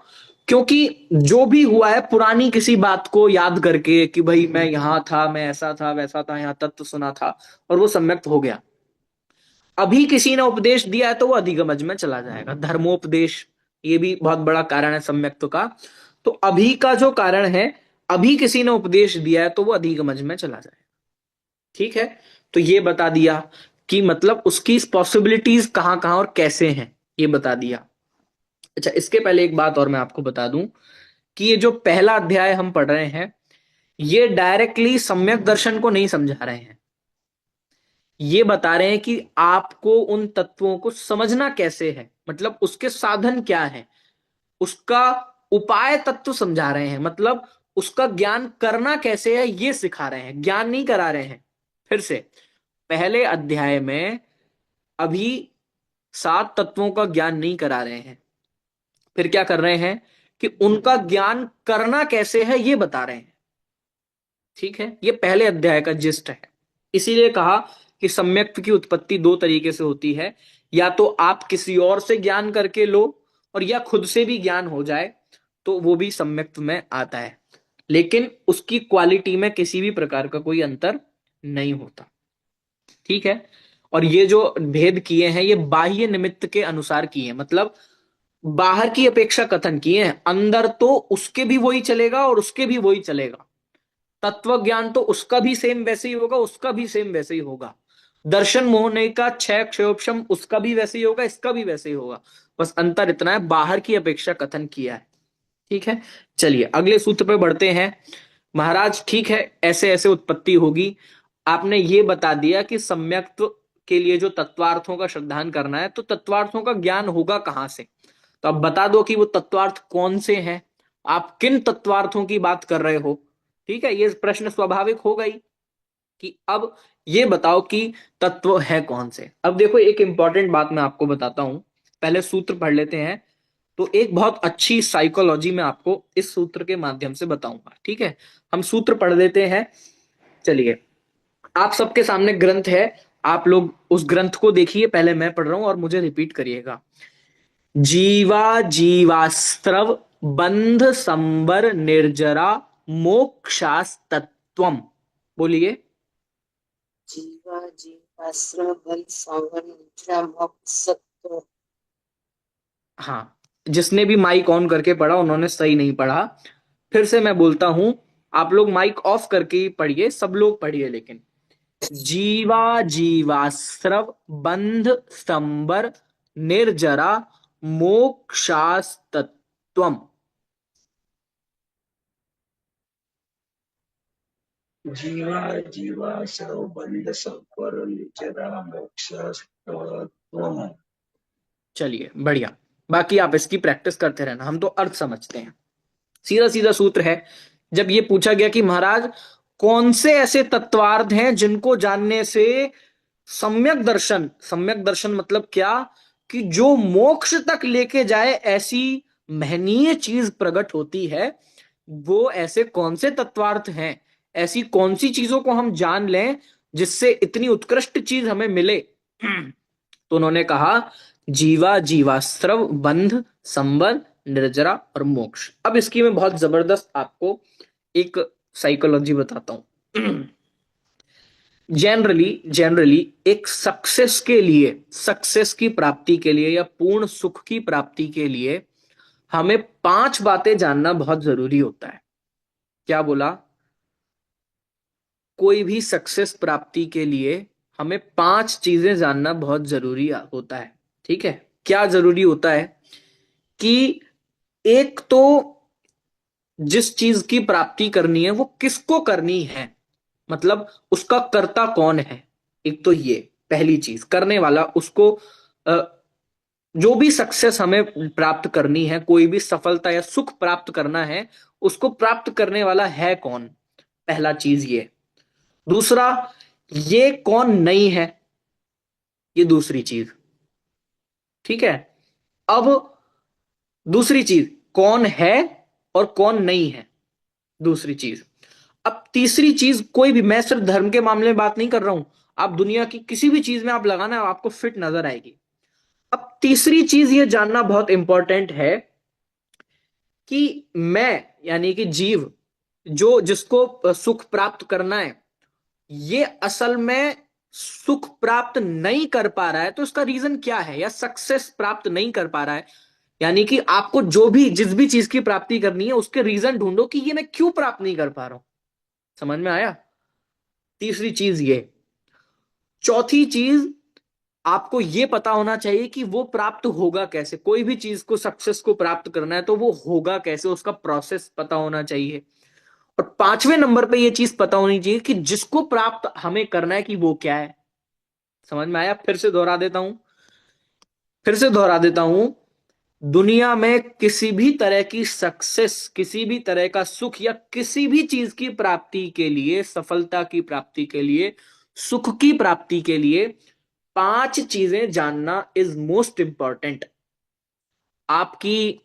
Speaker 1: क्योंकि जो भी हुआ है पुरानी किसी बात को याद करके कि भाई मैं यहां था, मैं ऐसा था वैसा था, यहाँ तत्व सुना था, और वो सम्यक्त हो गया। अभी किसी ने उपदेश दिया है तो वो अधिगमज में चला जाएगा। धर्मोपदेश ये भी बहुत बड़ा कारण है सम्यक्त का। तो अभी का जो कारण है, अभी किसी ने उपदेश दिया है तो वो अधिगमज में चला जाएगा। ठीक है, तो ये बता दिया कि मतलब उसकी पॉसिबिलिटीज कहां कहां और कैसे हैं, ये बता दिया। अच्छा, इसके पहले एक बात और मैं आपको बता दूं कि ये जो पहला अध्याय हम पढ़ रहे हैं ये डायरेक्टली सम्यक दर्शन को नहीं समझा रहे हैं। ये बता रहे हैं कि आपको उन तत्वों को समझना कैसे है, मतलब उसके साधन क्या है, उसका उपाय तत्व समझा रहे हैं। मतलब उसका ज्ञान करना कैसे है ये सिखा रहे हैं, ज्ञान नहीं करा रहे हैं। फिर से, पहले अध्याय में अभी 7 तत्वों का ज्ञान नहीं करा रहे हैं, फिर क्या कर रहे हैं कि उनका ज्ञान करना कैसे है ये बता रहे हैं। ठीक है, ये पहले अध्याय का जिस्ट है। इसीलिए कहा कि सम्यक्त की उत्पत्ति 2 तरीके से होती है, या तो आप किसी और से ज्ञान करके लो, और या खुद से भी ज्ञान हो जाए तो वो भी सम्यक्त में आता है, लेकिन उसकी क्वालिटी में किसी भी प्रकार का कोई अंतर नहीं होता। ठीक है, और ये जो भेद किए हैं ये बाह्य निमित्त के अनुसार किए हैं, मतलब बाहर की अपेक्षा कथन किए हैं। अंदर तो उसके भी वही चलेगा और उसके भी वही चलेगा। तत्व ज्ञान तो उसका भी सेम वैसे ही होगा, उसका भी सेम वैसे ही होगा। दर्शन मोहने का क्षय क्षयोपशम उसका भी वैसे ही होगा, इसका भी वैसे ही होगा। बस अंतर इतना है, बाहर की अपेक्षा कथन किया है। ठीक है, चलिए अगले सूत्र पे बढ़ते हैं। महाराज ठीक है, ऐसे ऐसे उत्पत्ति होगी। आपने ये बता दिया कि सम्यक्त्व के लिए जो तत्वार्थों का श्रद्धान करना है, तो तत्वार्थों का ज्ञान होगा कहां से? तो अब बता दो कि वो तत्वार्थ कौन से हैं, आप किन तत्वार्थों की बात कर रहे हो। ठीक है, ये प्रश्न स्वाभाविक हो गई कि अब ये बताओ कि तत्व है कौन से। अब देखो एक इंपॉर्टेंट बात मैं आपको बताता हूं, पहले सूत्र पढ़ लेते हैं। तो एक बहुत अच्छी साइकोलॉजी में आपको इस सूत्र के माध्यम से बताऊंगा। ठीक है, हम सूत्र पढ़ देते हैं। चलिए, आप सबके सामने ग्रंथ है, आप लोग उस ग्रंथ को देखिए, पहले मैं पढ़ रहा हूं और मुझे रिपीट करिएगा। जीवा जीवास्त्रव बंध संबर निर्जरा मोक्षास्तत्वम। बोलिए।
Speaker 2: जीवा जीवाश्रम बल सावन निद्रा मोक्षत्व।
Speaker 1: हाँ, जिसने भी माइक ऑन करके पढ़ा उन्होंने सही नहीं पढ़ा। फिर से मैं बोलता हूं, आप लोग माइक ऑफ करके ही पढ़िए, सब लोग पढ़िए लेकिन। जीवा जीवास्रव बंध स्तंबर निर्जरा मोक्षास्तत्वम।
Speaker 2: जीवा जीवा सर्वबंध संपर निचरा मोक्षास्तत्वम्।
Speaker 1: चलिए बढ़िया, बाकी आप इसकी प्रैक्टिस करते रहना, हम तो अर्थ समझते हैं। सीधा सीधा सूत्र है। जब ये पूछा गया कि महाराज कौन से ऐसे तत्वार्थ हैं जिनको जानने से सम्यक दर्शन, सम्यक दर्शन मतलब क्या, कि जो मोक्ष तक लेके जाए ऐसी महनीय चीज प्रकट होती है, वो ऐसे कौन से तत्वार्थ हैं, ऐसी कौन सी चीजों को हम जान लें जिससे इतनी उत्कृष्ट चीज हमें मिले। तो उन्होंने कहा जीवा जीवास्त्रव बंध संबर निर्जरा और मोक्ष। अब इसकी मैं बहुत जबरदस्त आपको एक साइकोलॉजी बताता हूं। जनरली एक सक्सेस के लिए, सक्सेस की प्राप्ति के लिए या पूर्ण सुख की प्राप्ति के लिए हमें 5 बातें जानना बहुत जरूरी होता है। क्या बोला? कोई भी सक्सेस प्राप्ति के लिए हमें 5 चीजें जानना बहुत जरूरी होता है। ठीक है? क्या जरूरी होता है कि एक तो जिस चीज की प्राप्ति करनी है वो किसको करनी है, मतलब उसका कर्ता कौन है। एक तो ये पहली चीज, करने वाला उसको, अ, जो भी सक्सेस हमें प्राप्त करनी है, कोई भी सफलता या सुख प्राप्त करना है, उसको प्राप्त करने वाला है कौन। पहला चीज ये। दूसरा, ये कौन नहीं है, ये दूसरी चीज। ठीक है? अब दूसरी चीज, कौन है और कौन नहीं है, दूसरी चीज। अब तीसरी चीज, कोई भी, मैं सिर्फ धर्म के मामले में बात नहीं कर रहा हूं, आप दुनिया की किसी भी चीज में आप लगाना, आपको फिट नजर आएगी। अब तीसरी चीज ये जानना बहुत इंपॉर्टेंट है कि मैं, यानी कि जीव, जो जिसको सुख प्राप्त करना है, ये असल में सुख प्राप्त नहीं कर पा रहा है, तो इसका रीजन क्या है, या सक्सेस प्राप्त नहीं कर पा रहा है। यानी कि आपको जो भी, जिस भी चीज की प्राप्ति करनी है, उसके रीजन ढूंढो कि ये मैं क्यों प्राप्त नहीं कर पा रहा हूं। समझ में आया? तीसरी चीज ये। चौथी चीज, आपको यह पता होना चाहिए कि वो प्राप्त होगा कैसे। कोई भी चीज को, सक्सेस को प्राप्त करना है तो वो होगा कैसे, उसका प्रोसेस पता होना चाहिए। और 5वें नंबर पे ये चीज पता होनी चाहिए कि जिसको प्राप्त हमें करना है कि वो क्या है। समझ में आया? फिर से दोहरा देता हूं। दुनिया में किसी भी तरह की सक्सेस, किसी भी तरह का सुख, या किसी भी चीज की प्राप्ति के लिए, सफलता की प्राप्ति के लिए, सुख की प्राप्ति के लिए 5 चीजें जानना इज मोस्ट इंपॉर्टेंट। आपकी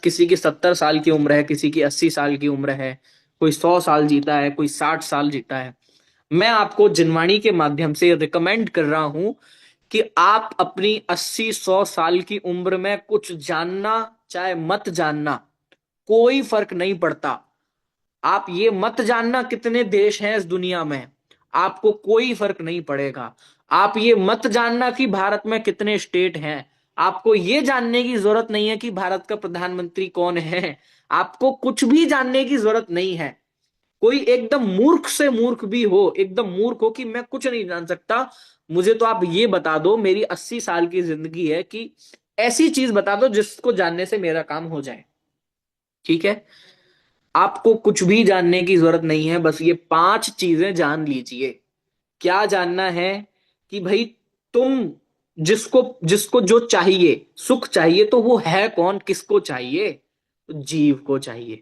Speaker 1: किसी की 70 साल की उम्र है, किसी की 80 साल की उम्र है, कोई 100 साल जीता है, कोई 60 साल जीता है। मैं आपको जिनवाणी के माध्यम से रिकमेंड कर रहा हूं कि आप अपनी 80-100 साल की उम्र में कुछ जानना, चाहे मत जानना, कोई फर्क नहीं पड़ता। आप ये मत जानना कितने देश हैं इस दुनिया में, आपको कोई फर्क नहीं पड़ेगा। आप ये मत जानना कि भारत में कितने स्टेट हैं, आपको ये जानने की जरूरत नहीं है कि भारत का प्रधानमंत्री कौन है। आपको कुछ भी जानने की जरूरत नहीं है। कोई एकदम मूर्ख से मूर्ख भी हो, एकदम मूर्ख हो कि मैं कुछ नहीं जान सकता, मुझे तो आप ये बता दो, मेरी 80 साल की जिंदगी है, कि ऐसी चीज बता दो जिसको जानने से मेरा काम हो जाए। ठीक है? आपको कुछ भी जानने की जरूरत नहीं है, बस ये 5 चीजें जान लीजिए। क्या जानना है? कि भाई, तुम जिसको जिसको जो चाहिए, सुख चाहिए, तो वो है कौन, किसको चाहिए? तो जीव को चाहिए।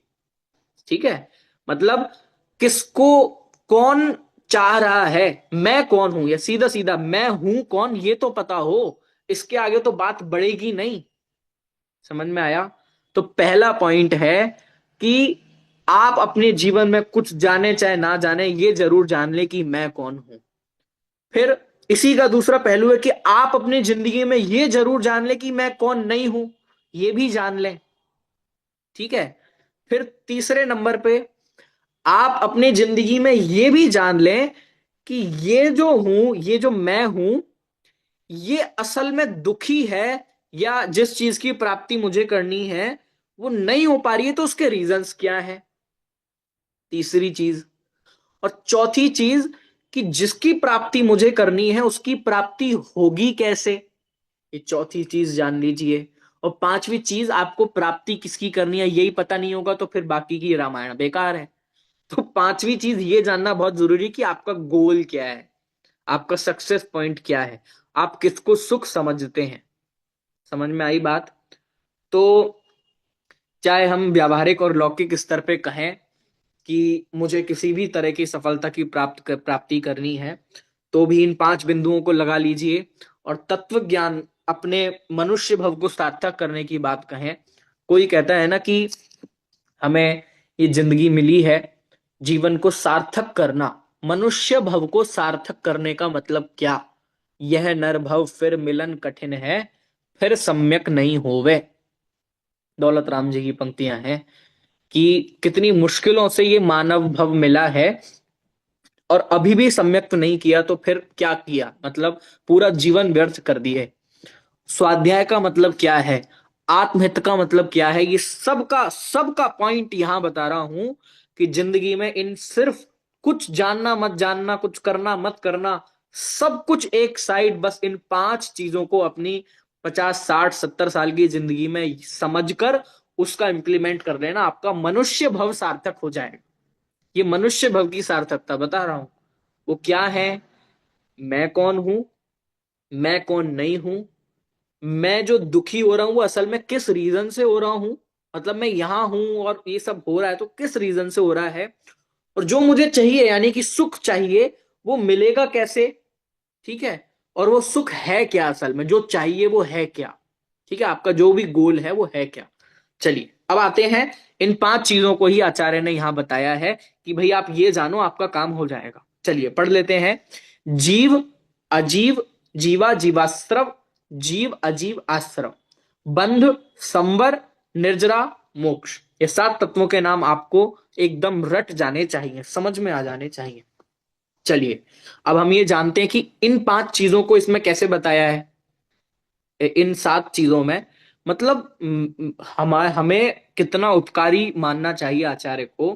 Speaker 1: ठीक है? मतलब किसको, कौन चाह रहा है, मैं कौन हूं, या सीधा सीधा मैं हूं कौन, ये तो पता हो। इसके आगे तो बात बढ़ेगी नहीं। समझ में आया? तो पहला पॉइंट है कि आप अपने जीवन में कुछ जाने चाहे ना जाने, ये जरूर जान ले कि मैं कौन हूं। फिर इसी का दूसरा पहलू है कि आप अपनी जिंदगी में ये जरूर जान ले कि मैं कौन नहीं हूं, ये भी जान ले। ठीक है? फिर तीसरे नंबर पे, आप अपनी जिंदगी में ये भी जान लें कि ये जो हूं, ये जो मैं हूं, ये असल में दुखी है, या जिस चीज की प्राप्ति मुझे करनी है वो नहीं हो पा रही है, तो उसके रीजंस क्या है। तीसरी चीज। और चौथी चीज, कि जिसकी प्राप्ति मुझे करनी है उसकी प्राप्ति होगी कैसे, ये चौथी चीज जान लीजिए। और 5वीं चीज, आपको प्राप्ति किसकी करनी है यही पता नहीं होगा तो फिर बाकी की रामायण बेकार है। तो 5वीं चीज ये जानना बहुत जरूरी है कि आपका गोल क्या है, आपका सक्सेस पॉइंट क्या है, आप किसको सुख समझते हैं। समझ में आई बात? तो चाहे हम व्यावहारिक और लौकिक स्तर पे कहें कि मुझे किसी भी तरह की सफलता की प्राप्ति करनी है, तो भी इन 5 बिंदुओं को लगा लीजिए। और तत्व ज्ञान, अपने मनुष्य भव को सार्थक करने की बात कहें, कोई कहता है ना कि हमें ये जिंदगी मिली है जीवन को सार्थक करना, मनुष्य भव को सार्थक करने का मतलब क्या, यह नर भव फिर मिलन कठिन है, फिर सम्यक नहीं होवे। दौलत राम जी की पंक्तियां हैं कि कितनी मुश्किलों से ये मानव भव मिला है, और अभी भी सम्यक्त नहीं किया तो फिर क्या किया, मतलब पूरा जीवन व्यर्थ कर दिए। स्वाध्याय का मतलब क्या है? आत्महित का मतलब क्या है, ये सबका सबका पॉइंट यहां बता रहा हूं कि जिंदगी में इन सिर्फ कुछ जानना मत जानना, कुछ करना मत करना, सब कुछ एक साइड, बस इन 5 चीजों को अपनी 50 60 70 साल की जिंदगी में समझकर उसका इंप्लीमेंट कर लेना, आपका मनुष्य भव सार्थक हो जाएगा। ये मनुष्य भव की सार्थकता बता रहा हूं। वो क्या है? मैं कौन हूं, मैं कौन नहीं हूं, मैं जो दुखी हो रहा हूं वो असल में किस रीजन से हो रहा हूं, मतलब मैं यहां हूं और ये सब हो रहा है तो किस रीजन से हो रहा है, और जो मुझे चाहिए यानी कि सुख चाहिए वो मिलेगा कैसे, ठीक है, और वो सुख है क्या, असल में जो चाहिए वो है क्या, ठीक है, आपका जो भी गोल है वो है क्या। चलिए अब आते हैं, इन 5 चीजों को ही आचार्य ने यहां बताया है कि भाई आप ये जानो आपका काम हो जाएगा। चलिए पढ़ लेते हैं। जीव अजीव, जीवा जीवाश्रव, जीव अजीव आश्रव, बंध संवर, निर्जरा, मोक्ष। ये 7 तत्वों के नाम आपको एकदम रट जाने चाहिए, समझ में आ जाने चाहिए। चलिए अब हम ये जानते हैं कि इन 5 चीजों को इसमें कैसे बताया है। इन 7 चीजों में मतलब हमें कितना उपकारी मानना चाहिए आचार्य को,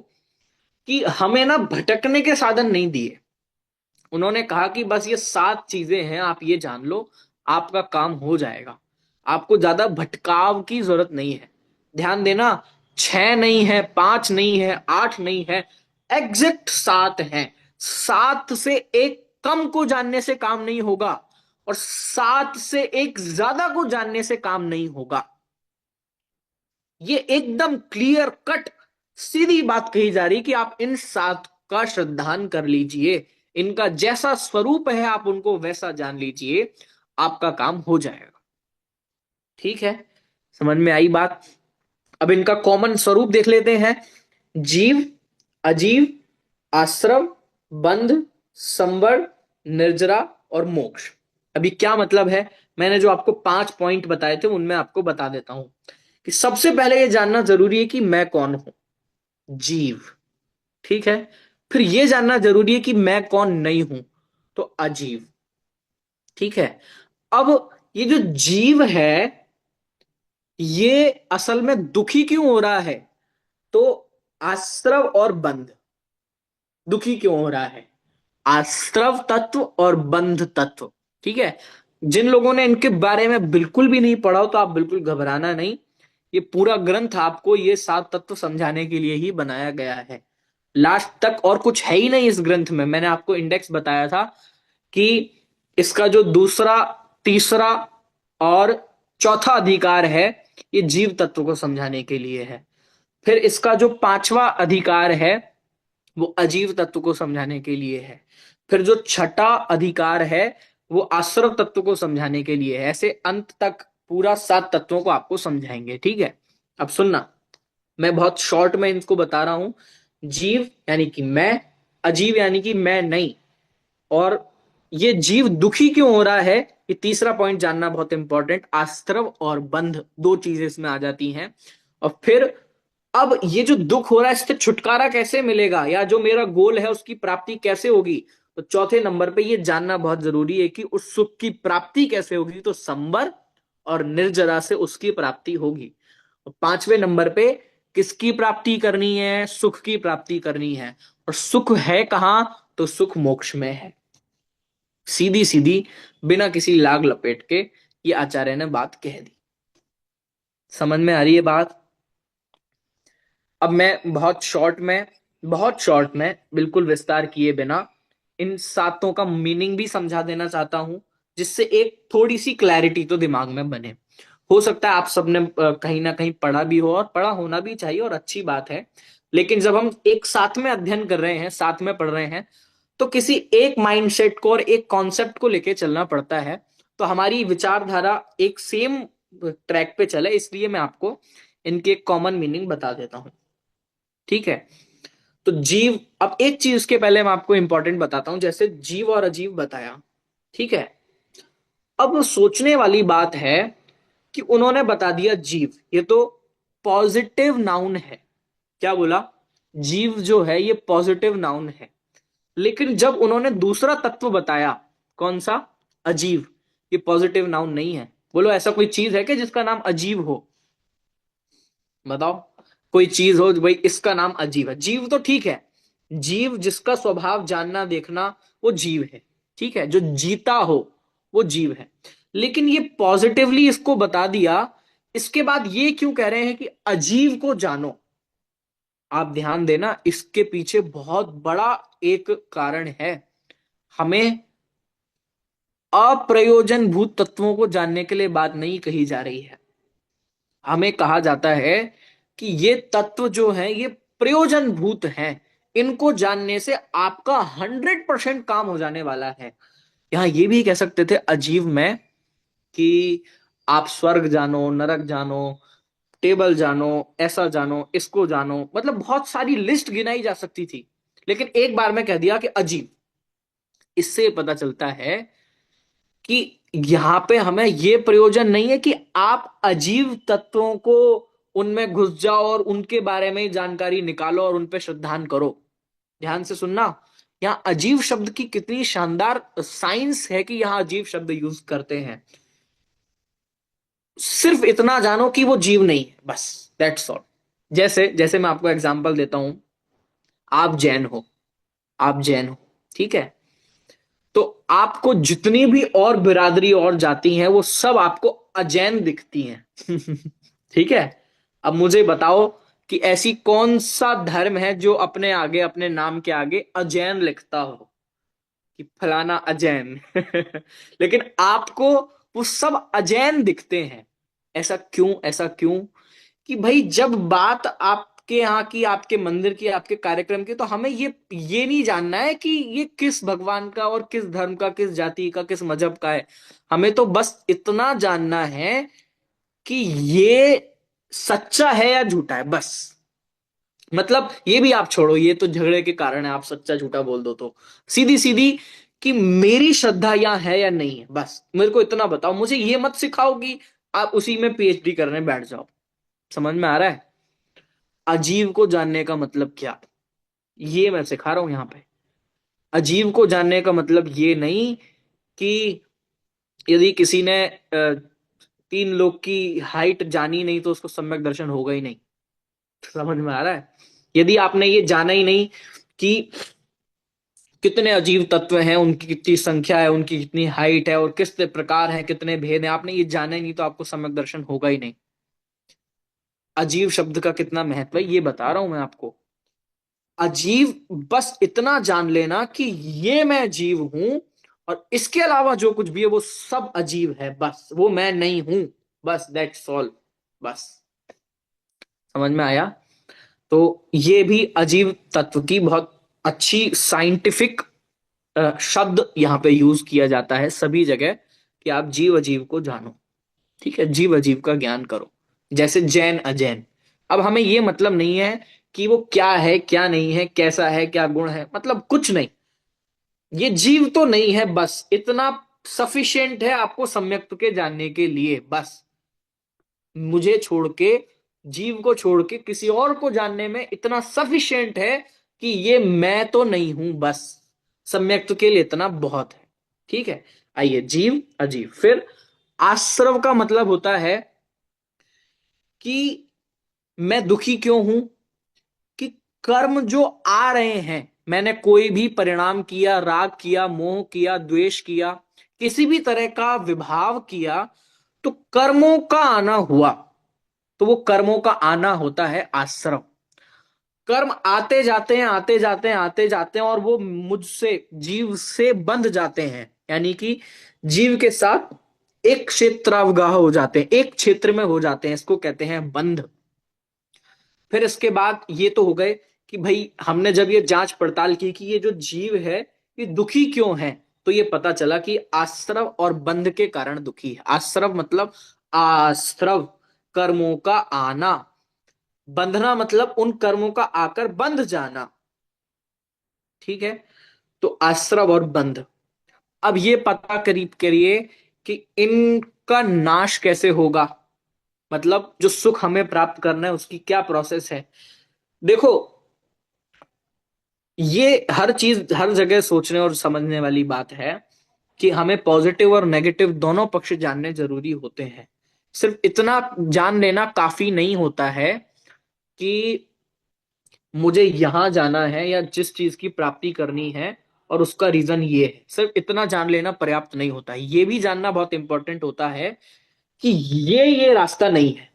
Speaker 1: कि हमें ना भटकने के साधन नहीं दिए। उन्होंने कहा कि बस ये 7 चीजें हैं, आप ये जान लो आपका काम हो जाएगा, आपको ज्यादा भटकाव की जरूरत नहीं है। ध्यान देना, 6 नहीं है, 5 नहीं है, 8 नहीं है, एग्जैक्ट 7 हैं। 7 से एक कम को जानने से काम नहीं होगा, और 7 से एक ज्यादा को जानने से काम नहीं होगा। ये एकदम क्लियर कट सीधी बात कही जा रही कि आप इन 7 का श्रद्धान कर लीजिए, इनका जैसा स्वरूप है आप उनको वैसा जान लीजिए, आपका काम हो जाएगा। ठीक है, समझ में आई बात। अब इनका कॉमन स्वरूप देख लेते हैं। जीव अजीव, आश्रव, बंध, संवर, निर्जरा और मोक्ष। अभी क्या मतलब है, मैंने जो आपको 5 पॉइंट बताए थे उनमें आपको बता देता हूं कि सबसे पहले ये जानना जरूरी है कि मैं कौन हूं, जीव, ठीक है। फिर ये जानना जरूरी है कि मैं कौन नहीं हूं, तो अजीव, ठीक है। अब ये जो जीव है ये असल में दुखी क्यों हो रहा है, तो आश्रव और बंध दुखी क्यों हो रहा है, आश्रव तत्व और बंध तत्व, ठीक है। जिन लोगों ने इनके बारे में बिल्कुल भी नहीं पढ़ा हो तो आप बिल्कुल घबराना नहीं, ये पूरा ग्रंथ आपको ये 7 तत्व समझाने के लिए ही बनाया गया है। लास्ट तक और कुछ है ही नहीं इस ग्रंथ में। मैंने आपको इंडेक्स बताया था कि इसका जो दूसरा, तीसरा और चौथा अधिकार है ये जीव तत्व को समझाने के लिए है। फिर इसका जो 5वां अधिकार है वो अजीव तत्व को समझाने के लिए है। फिर जो छठा अधिकार है वो आश्रव तत्व को समझाने के लिए है। ऐसे अंत तक पूरा 7 तत्वों को आपको समझाएंगे, ठीक है। अब सुनना, मैं बहुत शॉर्ट में इनको बता रहा हूं। जीव यानी कि मैं, अजीव यानी कि मैं नहीं, और ये जीव दुखी क्यों हो रहा है, ये तीसरा पॉइंट जानना बहुत इंपॉर्टेंट। आश्रव और बंध 2 चीजें इसमें आ जाती हैं। और फिर अब ये जो दुख हो रहा है इससे छुटकारा कैसे मिलेगा, या जो मेरा गोल है उसकी प्राप्ति कैसे होगी, तो चौथे नंबर पे ये जानना बहुत जरूरी है कि उस सुख की प्राप्ति कैसे होगी, तो संबर और निर्जरा से उसकी प्राप्ति होगी। और 5वें नंबर पे किसकी प्राप्ति करनी है, सुख की प्राप्ति करनी है। और सुख है कहां, तो सुख मोक्ष में है। सीधी सीधी, बिना किसी लाग लपेट के ये आचार्य ने बात कह दी। समझ में आ रही है बात। अब मैं बहुत शॉर्ट में बिल्कुल विस्तार किए बिना इन 7 का मीनिंग भी समझा देना चाहता हूं, जिससे एक थोड़ी सी क्लैरिटी तो दिमाग में बने। हो सकता है आप सबने कहीं ना कहीं पढ़ा भी हो, और पढ़ा होना भी चाहिए और अच्छी बात है। लेकिन जब हम एक साथ में अध्ययन कर रहे हैं, साथ में पढ़ रहे हैं, तो किसी एक माइंडसेट को और एक कॉन्सेप्ट को लेके चलना पड़ता है, तो हमारी विचारधारा एक सेम ट्रैक पे चले, इसलिए मैं आपको इनके कॉमन मीनिंग बता देता हूं, ठीक है। तो जीव, अब एक चीज उसके पहले मैं आपको इंपॉर्टेंट बताता हूं, जैसे जीव और अजीव बताया, ठीक है। अब सोचने वाली बात है कि उन्होंने बता दिया जीव, ये तो पॉजिटिव नाउन है। क्या बोला, जीव जो है ये पॉजिटिव नाउन है। लेकिन जब उन्होंने दूसरा तत्व बताया, कौन सा, अजीव, ये पॉजिटिव नाउन नहीं है। बोलो ऐसा कोई चीज है कि जिसका नाम अजीव हो, बताओ, कोई चीज हो भाई इसका नाम अजीब है। जीव तो ठीक है, जीव जिसका स्वभाव जानना देखना वो जीव है, ठीक है, जो जीता हो वो जीव है। लेकिन ये पॉजिटिवली इसको बता दिया, इसके बाद ये क्यों कह रहे हैं कि अजीव को जानो? आप ध्यान देना, इसके पीछे बहुत बड़ा एक कारण है। हमें अप्रयोजनभूत तत्वों को जानने के लिए बात नहीं कही जा रही है। हमें कहा जाता है कि ये तत्व जो है ये प्रयोजनभूत हैं, इनको जानने से आपका 100% काम हो जाने वाला है। यहां ये भी कह सकते थे अजीब में कि आप स्वर्ग जानो, नरक जानो, टेबल जानो, ऐसा जानो, इसको जानो, मतलब बहुत सारी लिस्ट गिनाई जा सकती थी, लेकिन एक बार में कह दिया कि अजीब। इससे पता चलता है कि यहां पे हमें यह प्रयोजन नहीं है कि आप अजीब तत्वों को उनमें घुस जाओ और उनके बारे में जानकारी निकालो और उन पे श्रद्धान करो। ध्यान से सुनना, यहां अजीब शब्द की कितनी शानदार साइंस है कि यहां अजीब शब्द यूज करते हैं। सिर्फ इतना जानो कि वो जीव नहीं है, बस, दैट्स ऑल। जैसे जैसे मैं आपको एग्जांपल देता हूं, आप जैन हो, आप जैन हो, ठीक है, तो आपको जितनी भी और बिरादरी और जाति हैं वो सब आपको अजैन दिखती हैं। ठीक है। अब मुझे बताओ कि ऐसी कौन सा धर्म है जो अपने आगे, अपने नाम के आगे अजैन लिखता हो कि फलाना अजैन। लेकिन आपको वो सब अजैन दिखते हैं। ऐसा क्यों? ऐसा क्यों कि भाई जब बात आपके यहाँ की, आपके मंदिर की, आपके कार्यक्रम की, तो हमें ये नहीं जानना है कि ये किस भगवान का और किस धर्म का, किस जाति का, किस मजहब का है। हमें तो बस इतना जानना है कि ये सच्चा है या झूठा है, बस। मतलब ये भी आप छोड़ो, ये तो झगड़े के कारण है, आप सच्चा झूठा बोल दो तो सीधी सीधी कि मेरी श्रद्धा यहां है या नहीं है, बस मेरे को इतना बताओ। मुझे ये मत सिखाओ कि आप उसी में पीएचडी करने बैठ जाओ। समझ में आ रहा है? अजीव को जानने का मतलब क्या, ये मैं सिखा रहा हूं यहां पे। अजीव को जानने का मतलब ये नहीं कि यदि किसी ने 3 लोग की हाइट जानी नहीं तो उसको सम्यक दर्शन होगा ही नहीं। समझ में आ रहा है? यदि आपने ये जाना ही नहीं कि कितने अजीब तत्व हैं, उनकी कितनी संख्या है, उनकी कितनी हाइट है और किस प्रकार है, कितने भेद हैं, आपने ये जाना ही नहीं तो आपको सम्यक दर्शन होगा ही नहीं। अजीव शब्द का कितना महत्व है ये बता रहा हूं मैं आपको। अजीव बस इतना जान लेना कि ये मैं जीव हूं और इसके अलावा जो कुछ भी है वो सब अजीब है, बस वो मैं नहीं हूं, बस दैट्स ऑल, बस। समझ में आया? तो ये भी अजीव तत्व की बहुत अच्छी साइंटिफिक शब्द यहां पे यूज किया जाता है सभी जगह कि आप जीव अजीव को जानो, ठीक है, जीव अजीव का ज्ञान करो। जैसे जैन अजैन, अब हमें ये मतलब नहीं है कि वो क्या है क्या नहीं है, कैसा है क्या गुण है, मतलब कुछ नहीं। ये जीव तो नहीं है, बस इतना सफिशिएंट है आपको सम्यक के जानने के लिए, बस। मुझे छोड़ के, जीव को छोड़ के किसी और को जानने में इतना सफिशिएंट है कि ये मैं तो नहीं हूं, बस। सम्यक्त के लिए इतना बहुत है, ठीक है। आइए, जीव अजीव। फिर आश्रव का मतलब होता है कि मैं दुखी क्यों हूं, कि कर्म जो आ रहे हैं, मैंने कोई भी परिणाम किया, राग किया, मोह किया, द्वेष किया, किसी भी तरह का विभाव किया, तो कर्मों का आना हुआ, तो वो कर्मों का आना होता है आश्रव। कर्म आते जाते हैं, आते जाते हैं, आते जाते हैं और वो मुझसे, जीव से बंध जाते हैं, यानी कि जीव के साथ एक क्षेत्रावगाह हो जाते हैं, एक क्षेत्र में हो जाते हैं, इसको कहते हैं बंध। फिर इसके बाद ये तो हो गए कि भाई हमने जब ये जांच पड़ताल की कि ये जो जीव है ये दुखी क्यों है, तो ये पता चला कि आश्रव और बंध के कारण दुखी है। आश्रव मतलब आश्रव, कर्मों का आना। बंधना मतलब उन कर्मों का आकर बंध जाना, ठीक है। तो आश्रव और बंध। अब ये पता करीब करिए कि इनका नाश कैसे होगा, मतलब जो सुख हमें प्राप्त करना है उसकी क्या प्रोसेस है। देखो, ये हर चीज हर जगह सोचने और समझने वाली बात है कि हमें पॉजिटिव और नेगेटिव दोनों पक्ष जानने जरूरी होते हैं। सिर्फ इतना जान लेना काफी नहीं होता है कि मुझे यहां जाना है या जिस चीज की प्राप्ति करनी है और उसका रीजन ये है, सिर्फ इतना जान लेना पर्याप्त नहीं होता है, ये भी जानना बहुत इंपॉर्टेंट होता है कि ये रास्ता नहीं है।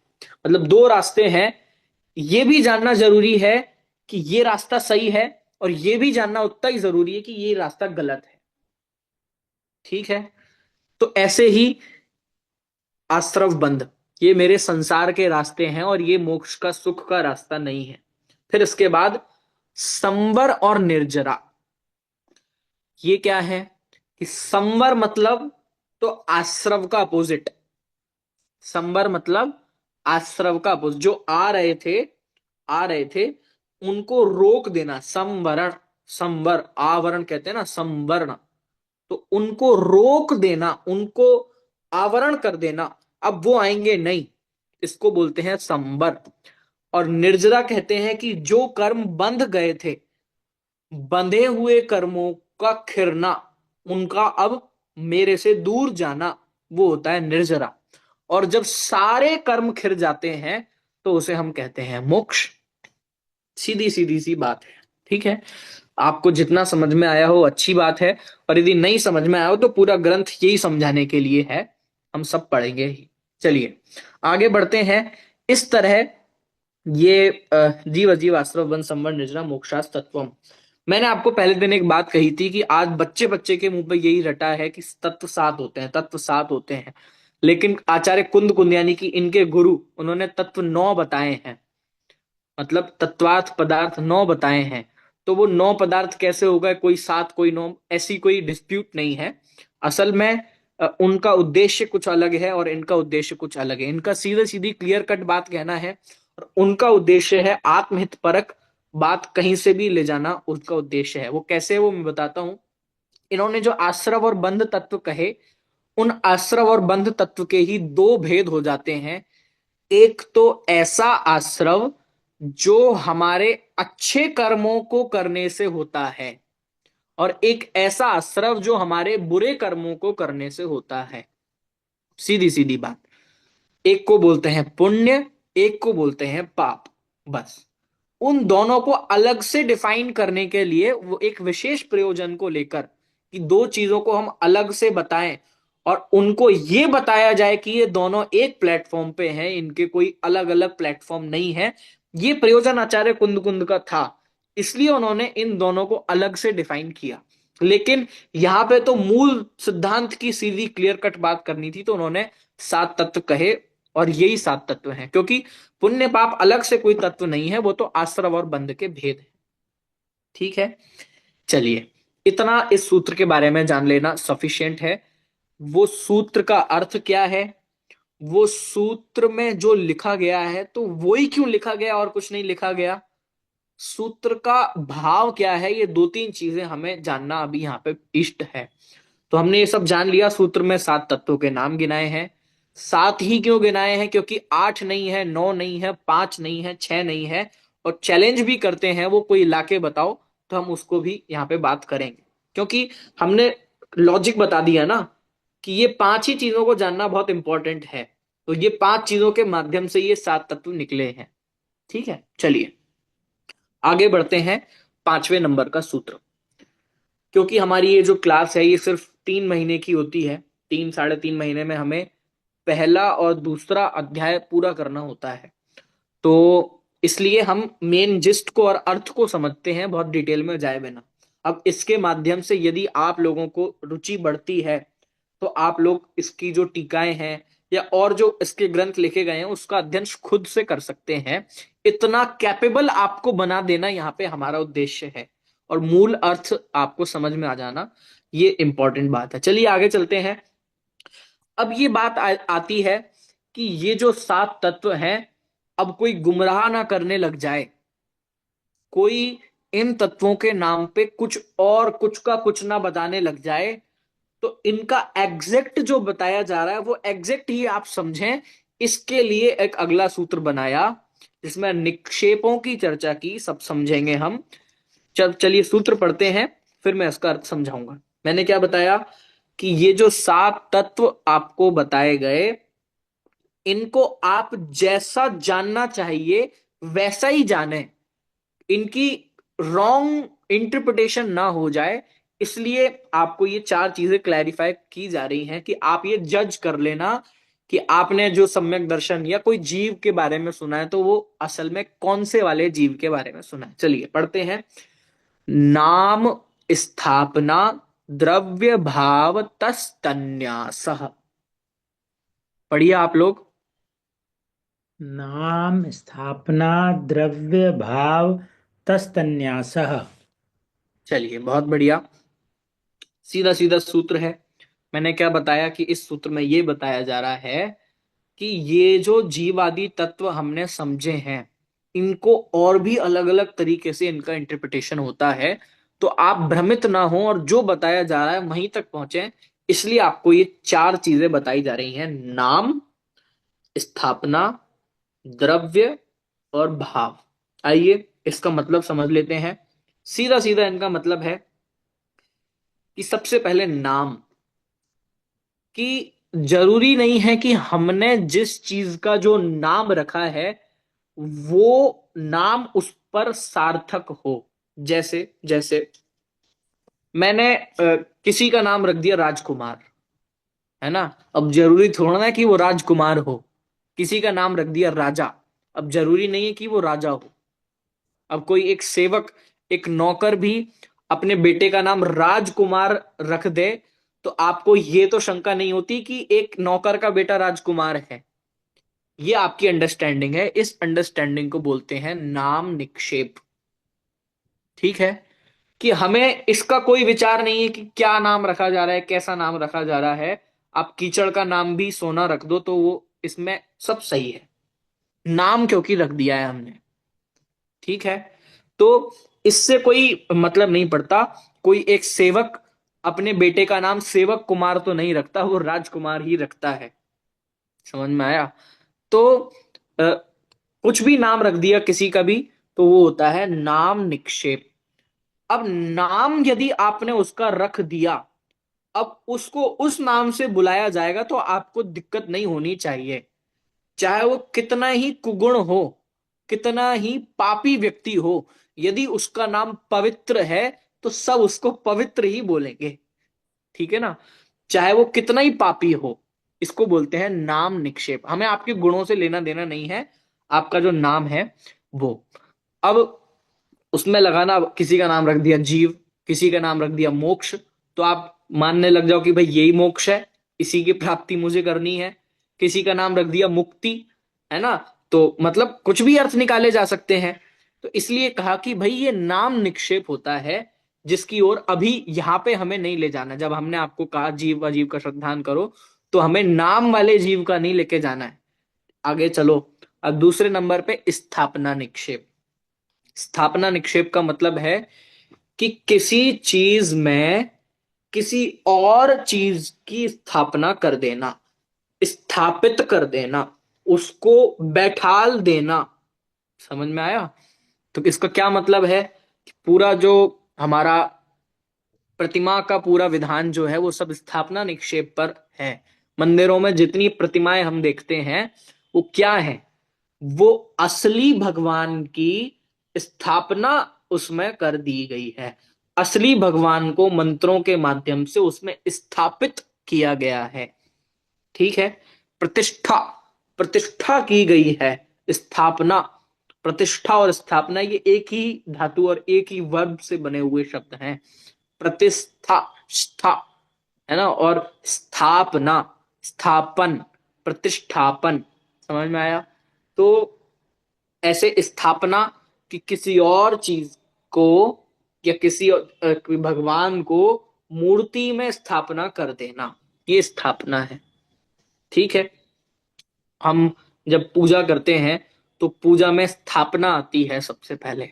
Speaker 1: मतलब दो रास्ते हैं, ये भी जानना जरूरी है कि ये रास्ता सही है, और ये भी जानना उतना ही जरूरी है कि ये रास्ता गलत है। ठीक है। तो ऐसे ही आश्रव बंध, ये मेरे संसार के रास्ते हैं और ये मोक्ष का सुख का रास्ता नहीं है। फिर इसके बाद संवर और निर्जरा, ये क्या है कि संवर मतलब तो आश्रव का अपोजिट। संवर मतलब आश्रव का अपोजिट, जो आ रहे थे उनको रोक देना, संवरण। संवर, आवरण कहते हैं ना, संवरण। तो उनको रोक देना, उनको आवरण कर देना, अब वो आएंगे नहीं, इसको बोलते हैं संवर। और निर्जरा कहते हैं कि जो कर्म बंध गए थे, बंधे हुए कर्मों का खिरना, उनका अब मेरे से दूर जाना, वो होता है निर्जरा। और जब सारे कर्म खिर जाते हैं तो उसे हम कहते हैं मोक्ष। सीधी सीधी सी बात है। ठीक है। आपको जितना समझ में आया हो अच्छी बात है, और यदि नहीं समझ में आया हो तो पूरा ग्रंथ यही समझाने के लिए है, हम सब पढ़ेंगे ही। चलिए आगे बढ़ते हैं। इस तरह ये जीव अजीव आश्रव वन संवर निर्जरा मोक्षास तत्वम। मैंने आपको पहले दिन एक बात कही थी कि आज बच्चे बच्चे के मुंह पे यही रटा है कि तत्व सात होते हैं, तत्व सात होते हैं। लेकिन आचार्य कुंद कुंद यानी कि इनके गुरु, उन्होंने तत्व नौ बताए हैं। मतलब तत्वार्थ पदार्थ नौ बताए हैं। तो वो नौ पदार्थ कैसे हो गए, कोई सात कोई नौ, ऐसी कोई डिस्प्यूट नहीं है। असल में उनका उद्देश्य कुछ अलग है और इनका उद्देश्य कुछ अलग है। इनका सीधे सीधी क्लियर कट बात कहना है, और उनका उद्देश्य है आत्महित परक बात कहीं से भी ले जाना, उनका उद्देश्य है। वो कैसे है वो मैं बताता हूं। इन्होंने जो आश्रव और बंध तत्व कहे, उन आश्रव और बंध तत्व के ही दो भेद हो जाते हैं। एक तो ऐसा आश्रव जो हमारे अच्छे कर्मों को करने से होता है, और एक ऐसा आश्रव जो हमारे बुरे कर्मों को करने से होता है। सीधी सीधी बात। एक को बोलते हैं पुण्य, एक को बोलते हैं पाप। बस उन दोनों को अलग से डिफाइन करने के लिए, वो एक विशेष प्रयोजन को लेकर कि दो चीजों को हम अलग से बताएं और उनको ये बताया जाए कि ये दोनों एक प्लेटफॉर्म पे हैं, इनके कोई अलग अलग प्लेटफॉर्म नहीं है। ये प्रयोजन आचार्य कुंद कुंद का था, इसलिए उन्होंने इन दोनों को अलग से डिफाइन किया। लेकिन यहां पे तो मूल सिद्धांत की सीधी क्लियर कट बात करनी थी, तो उन्होंने सात तत्व कहे, और यही सात तत्व हैं, क्योंकि पुण्य पाप अलग से कोई तत्व नहीं है, वो तो आश्रव और बंध के भेद है। ठीक है। चलिए, इतना इस सूत्र के बारे में जान लेना सफिशिएंट है। वो सूत्र का अर्थ क्या है, वो सूत्र में जो लिखा गया है तो वही क्यों लिखा गया और कुछ नहीं लिखा गया, सूत्र का भाव क्या है, ये दो तीन चीजें हमें जानना अभी यहाँ पे इष्ट है। तो हमने ये सब जान लिया। सूत्र में सात तत्वों के नाम गिनाए हैं। सात ही क्यों गिनाए हैं, क्योंकि आठ नहीं है, नौ नहीं है, पांच नहीं है, छह नहीं है। और चैलेंज भी करते हैं वो, कोई लाके बताओ, तो हम उसको भी यहाँ पे बात करेंगे। क्योंकि हमने लॉजिक बता दिया ना कि ये पांच ही चीजों को जानना बहुत इंपॉर्टेंट है। तो ये पांच चीजों के माध्यम से ये सात तत्व निकले हैं। ठीक है। चलिए आगे बढ़ते हैं। पांचवें नंबर का सूत्र। क्योंकि हमारी ये जो क्लास है ये सिर्फ 3 महीने की होती है, 3 साढ़े 3 महीने में हमें पहला और दूसरा अध्याय पूरा करना होता है। तो इसलिए हम मेन जिस्ट को और अर्थ को समझते हैं बहुत डिटेल में जाए बिना। अब इसके माध्यम से यदि आप लोगों को रुचि बढ़ती है तो आप लोग इसकी जो टीकाएं हैं या और जो इसके ग्रंथ लिखे गए हैं उसका अध्ययन खुद से कर सकते हैं। इतना कैपेबल आपको बना देना यहाँ पे हमारा उद्देश्य है, और मूल अर्थ आपको समझ में आ जाना, ये इंपॉर्टेंट बात है। चलिए आगे चलते हैं। अब ये बात आती है कि ये जो सात तत्व हैं, अब कोई गुमराह ना करने लग जाए, कोई इन तत्वों के नाम पे कुछ और कुछ का कुछ ना बताने लग जाए, तो इनका एग्जैक्ट जो बताया जा रहा है वो एग्जैक्ट ही आप समझें। इसके लिए एक अगला सूत्र बनाया जिसमें निक्षेपों की चर्चा की, सब समझेंगे हम। चलिए सूत्र पढ़ते हैं, फिर मैं इसका अर्थ समझाऊंगा। मैंने क्या बताया कि ये जो सात तत्व आपको बताए गए, इनको आप जैसा जानना चाहिए वैसा ही जाने, इनकी रॉन्ग इंटरप्रिटेशन ना हो जाए, इसलिए आपको ये चार चीजें क्लैरिफाई की जा रही हैं कि आप ये जज कर लेना कि आपने जो सम्यक दर्शन या कोई जीव के बारे में सुना है तो वो असल में कौन से वाले जीव के बारे में सुना है। चलिए पढ़ते हैं। नाम स्थापना द्रव्य भाव तस्तन्यास। पढ़िए आप लोग।
Speaker 3: नाम स्थापना द्रव्य भाव तस्तन्यासः।
Speaker 1: चलिए बहुत बढ़िया, सीधा सीधा सूत्र है। मैंने क्या बताया कि इस सूत्र में ये बताया जा रहा है कि ये जो जीवादि तत्व हमने समझे हैं, इनको और भी अलग अलग तरीके से इनका इंटरप्रिटेशन होता है। तो आप भ्रमित ना हो और जो बताया जा रहा है वहीं तक पहुंचे, इसलिए आपको ये चार चीजें बताई जा रही हैं। नाम, स्थापना, द्रव्य और भाव। आइए इसका मतलब समझ लेते हैं। सीधा सीधा इनका मतलब है कि सबसे पहले नाम, कि जरूरी नहीं है कि हमने जिस चीज का जो नाम रखा है वो नाम उस पर सार्थक हो। जैसे जैसे मैंने किसी का नाम रख दिया राजकुमार, है ना, अब जरूरी थोड़ा ना कि वो राजकुमार हो। किसी का नाम रख दिया राजा, अब जरूरी नहीं है कि वो राजा हो। अब कोई एक सेवक, एक नौकर भी अपने बेटे का नाम राजकुमार रख दे, तो आपको ये तो शंका नहीं होती कि एक नौकर का बेटा राजकुमार है। ये आपकी अंडरस्टैंडिंग है, इस अंडरस्टैंडिंग को बोलते हैं नाम निक्षेप। ठीक है, कि हमें इसका कोई विचार नहीं है कि क्या नाम रखा जा रहा है, कैसा नाम रखा जा रहा है। आप कीचड़ का नाम भी सोना रख दो तो वो इसमें सब सही है, नाम क्योंकि रख दिया है हमने। ठीक है, तो इससे कोई मतलब नहीं पड़ता। कोई एक सेवक अपने बेटे का नाम सेवक कुमार तो नहीं रखता, वो राजकुमार ही रखता है। समझ में आया? तो कुछ भी नाम रख दिया किसी का भी, तो वो होता है नाम निक्षेप। अब नाम यदि आपने उसका रख दिया, अब उसको उस नाम से बुलाया जाएगा तो आपको दिक्कत नहीं होनी चाहिए। चाहे वो कितना ही कुगुण हो, कितना ही पापी व्यक्ति हो, यदि उसका नाम पवित्र है तो सब उसको पवित्र ही बोलेंगे। ठीक है ना, चाहे वो कितना ही पापी हो। इसको बोलते हैं नाम निक्षेप। हमें आपके गुणों से लेना देना नहीं है, आपका जो नाम है वो। अब उसमें लगाना, किसी का नाम रख दिया जीव, किसी का नाम रख दिया मोक्ष, तो आप मानने लग जाओ कि भाई यही मोक्ष है, इसी की प्राप्ति मुझे करनी है। किसी का नाम रख दिया मुक्ति, है ना, तो मतलब कुछ भी अर्थ निकाले जा सकते हैं। तो इसलिए कहा कि भाई ये नाम निक्षेप होता है, जिसकी ओर अभी यहां पे हमें नहीं ले जाना। जब हमने आपको कहा जीव अजीव का श्रद्धान करो, तो हमें नाम वाले जीव का नहीं लेके जाना है। आगे चलो। अब दूसरे नंबर पे स्थापना निक्षेप। स्थापना निक्षेप का मतलब है कि किसी चीज में किसी और चीज की स्थापना कर देना, स्थापित कर देना, उसको बैठाल देना। समझ में आया? तो इसका क्या मतलब है कि पूरा जो हमारा प्रतिमा का पूरा विधान जो है वो सब स्थापना निक्षेप पर है। मंदिरों में जितनी प्रतिमाएं हम देखते हैं वो क्या है, वो असली भगवान की स्थापना उसमें कर दी गई है। असली भगवान को मंत्रों के माध्यम से उसमें स्थापित किया गया है। ठीक है, प्रतिष्ठा, प्रतिष्ठा की गई है। स्थापना, प्रतिष्ठा और स्थापना ये एक ही धातु और एक ही वर्ब से बने हुए शब्द हैं। प्रतिष्ठा, स्था, है ना, और स्थापना, स्थापन, प्रतिष्ठापन। समझ में आया? तो ऐसे स्थापना कि किसी और चीज को या किसी भगवान को मूर्ति में स्थापना कर देना, ये स्थापना है। ठीक है, हम जब पूजा करते हैं तो पूजा में स्थापना आती है सबसे पहले।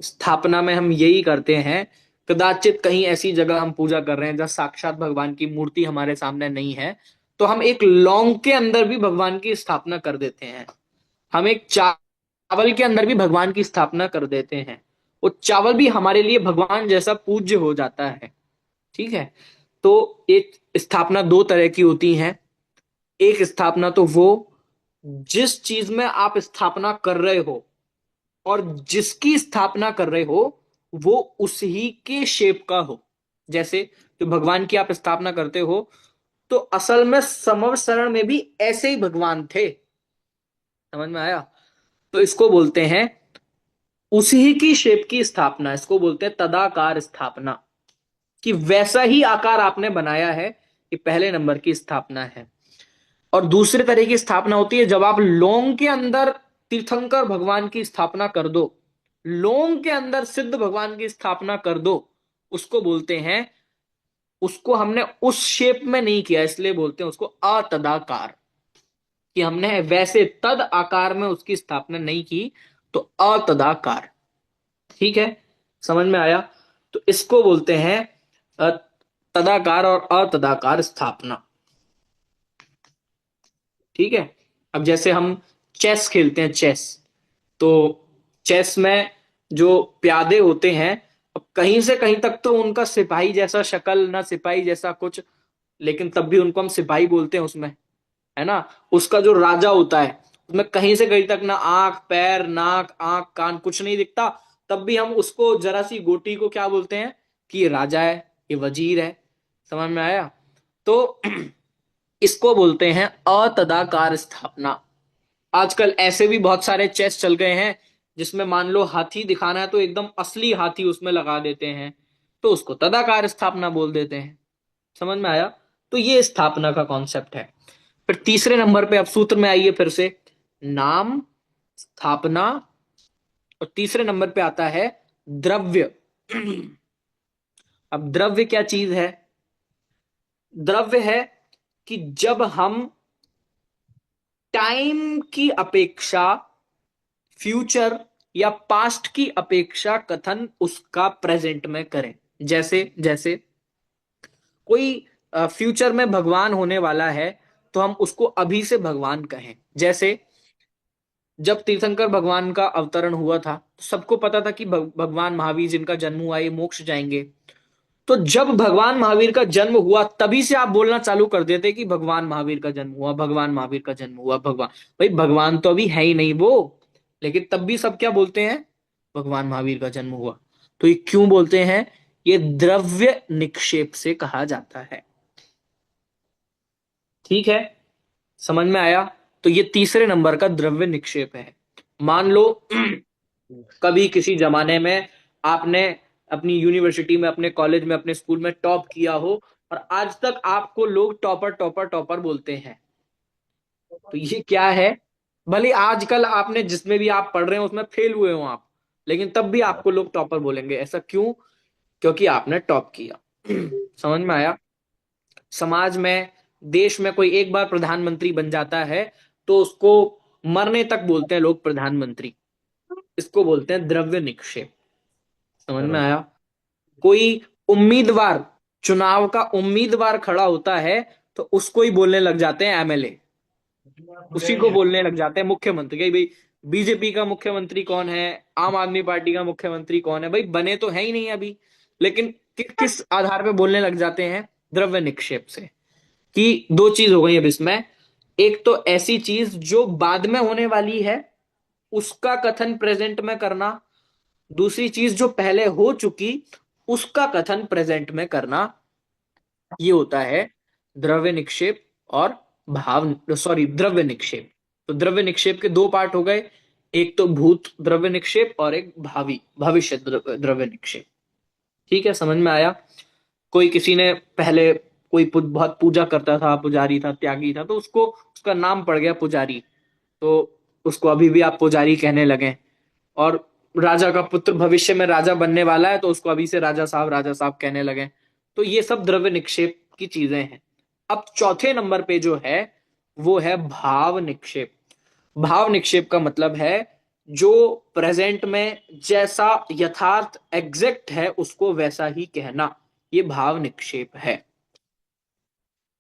Speaker 1: स्थापना में हम यही करते हैं, कदाचित कहीं ऐसी जगह हम पूजा कर रहे हैं जहां साक्षात भगवान की मूर्ति हमारे सामने नहीं है, तो हम एक लौंग के अंदर भी भगवान की स्थापना कर देते हैं। हम एक चावल के अंदर भी भगवान की स्थापना कर देते हैं। वो चावल भी हमारे लिए भगवान जैसा पूज्य हो जाता है। ठीक है, तो एक स्थापना दो तरह की होती है। एक स्थापना तो वो जिस चीज में आप स्थापना कर रहे हो और जिसकी स्थापना कर रहे हो वो उसी के शेप का हो। जैसे जो भगवान की आप स्थापना करते हो तो असल में समव शरण में भी ऐसे ही भगवान थे। समझ में आया? तो इसको बोलते हैं उसी की शेप की स्थापना, इसको बोलते हैं तदाकार स्थापना, कि वैसा ही आकार आपने बनाया है। ये पहले नंबर की स्थापना है। और दूसरे तरह की स्थापना होती है जब आप लोंग के अंदर तीर्थंकर भगवान की स्थापना कर दो, लोंग के अंदर सिद्ध भगवान की स्थापना कर दो, उसको बोलते हैं, उसको हमने उस शेप में नहीं किया इसलिए बोलते हैं उसको अतदाकार, कि हमने वैसे तद आकार में उसकी स्थापना नहीं की, तो अतदाकार। ठीक है, समझ में आया? तो इसको बोलते हैं अ, तदाकार और अतदाकार स्थापना। ठीक है। अब जैसे हम चेस खेलते हैं, चेस, तो चेस में जो प्यादे होते हैं, अब कहीं से कहीं तक तो उनका सिपाही जैसा शक्ल, ना सिपाही जैसा कुछ, लेकिन तब भी उनको हम सिपाही बोलते हैं उसमें, है ना। उसका जो राजा होता है उसमें कहीं से कहीं तक ना आंख पैर नाक आंख कान कुछ नहीं दिखता, तब भी हम उसको जरा सी गोटी को क्या बोलते हैं कि ये राजा है, ये वजीर है। समझ में आया? तो इसको बोलते हैं अतदाकार स्थापना। आजकल ऐसे भी बहुत सारे चेस चल गए हैं जिसमें मान लो हाथी दिखाना है तो एकदम असली हाथी उसमें लगा देते हैं, तो उसको तदाकार स्थापना बोल देते हैं। समझ में आया? तो ये स्थापना का कॉन्सेप्ट है। फिर तीसरे नंबर पे अब सूत्र में आइए फिर से, नाम, स्थापना, और तीसरे नंबर पे आता है द्रव्य। अब द्रव्य क्या चीज है? द्रव्य है कि जब हम टाइम की अपेक्षा, फ्यूचर या पास्ट की अपेक्षा कथन उसका प्रेजेंट में करें। जैसे जैसे कोई फ्यूचर में भगवान होने वाला है तो हम उसको अभी से भगवान कहें। जैसे जब तीर्थंकर भगवान का अवतरण हुआ था तो सबको पता था कि भगवान महावीर जिनका जन्म हुआ ये मोक्ष जाएंगे। तो जब भगवान महावीर का जन्म हुआ तभी से आप बोलना चालू कर देते कि भगवान महावीर का जन्म हुआ, भगवान महावीर का जन्म हुआ, भगवान। भाई भगवान तो अभी है ही नहीं वो, लेकिन तब भी सब क्या बोलते हैं? भगवान महावीर का जन्म हुआ। तो ये क्यों बोलते हैं? ये द्रव्य निक्षेप से कहा जाता है। ठीक है, समझ में आया? तो ये तीसरे नंबर का द्रव्य निक्षेप है। मान लो कभी किसी जमाने में आपने अपनी यूनिवर्सिटी में, अपने कॉलेज में, अपने स्कूल में टॉप किया हो और आज तक आपको लोग टॉपर टॉपर टॉपर बोलते हैं, तो ये क्या है? भले आजकल आपने जिसमें भी आप पढ़ रहे हो उसमें फेल हुए हो आप, लेकिन तब भी आपको लोग टॉपर बोलेंगे। ऐसा क्यों? क्योंकि आपने टॉप किया। समझ में आया? समाज में, देश में कोई एक बार प्रधानमंत्री बन जाता है तो उसको मरने तक बोलते हैं लोग प्रधानमंत्री। इसको बोलते हैं द्रव्य निक्षेप। समझ में आया? कोई उम्मीदवार, चुनाव का उम्मीदवार खड़ा होता है तो उसको ही बोलने लग जाते हैं एमएलए, उसी को बोलने लग जाते हैं मुख्यमंत्री। कि भाई बीजेपी का मुख्यमंत्री कौन है, आम आदमी पार्टी का मुख्यमंत्री कौन है? भाई बने तो है ही नहीं अभी, लेकिन किस आधार पे बोलने लग जाते हैं? द्रव्य निक्षेप से। कि दो चीज हो गई अब इसमें, एक तो ऐसी चीज जो बाद में होने वाली है उसका कथन प्रेजेंट में करना, दूसरी चीज जो पहले हो चुकी उसका कथन प्रेजेंट में करना। ये होता है द्रव्य निक्षेप और भाव, सॉरी, द्रव्य निक्षेप। तो द्रव्य निक्षेप के दो पार्ट हो गए, एक तो भूत द्रव्य निक्षेप और एक भावी भविष्य द्रव्य निक्षेप। ठीक है, समझ में आया? कोई किसी ने पहले कोई बहुत पूजा करता था, पुजारी था, त्यागी था, तो उसको उसका नाम पड़ गया पुजारी, तो उसको अभी भी आप पुजारी कहने लगे। और राजा का पुत्र भविष्य में राजा बनने वाला है तो उसको अभी से राजा साहब कहने लगे। तो ये सब द्रव्य निक्षेप की चीजें हैं। अब चौथे नंबर पे जो है वो है भाव निक्षेप। भाव निक्षेप का मतलब है जो प्रेजेंट में जैसा यथार्थ एग्जैक्ट है उसको वैसा ही कहना, ये भाव निक्षेप है।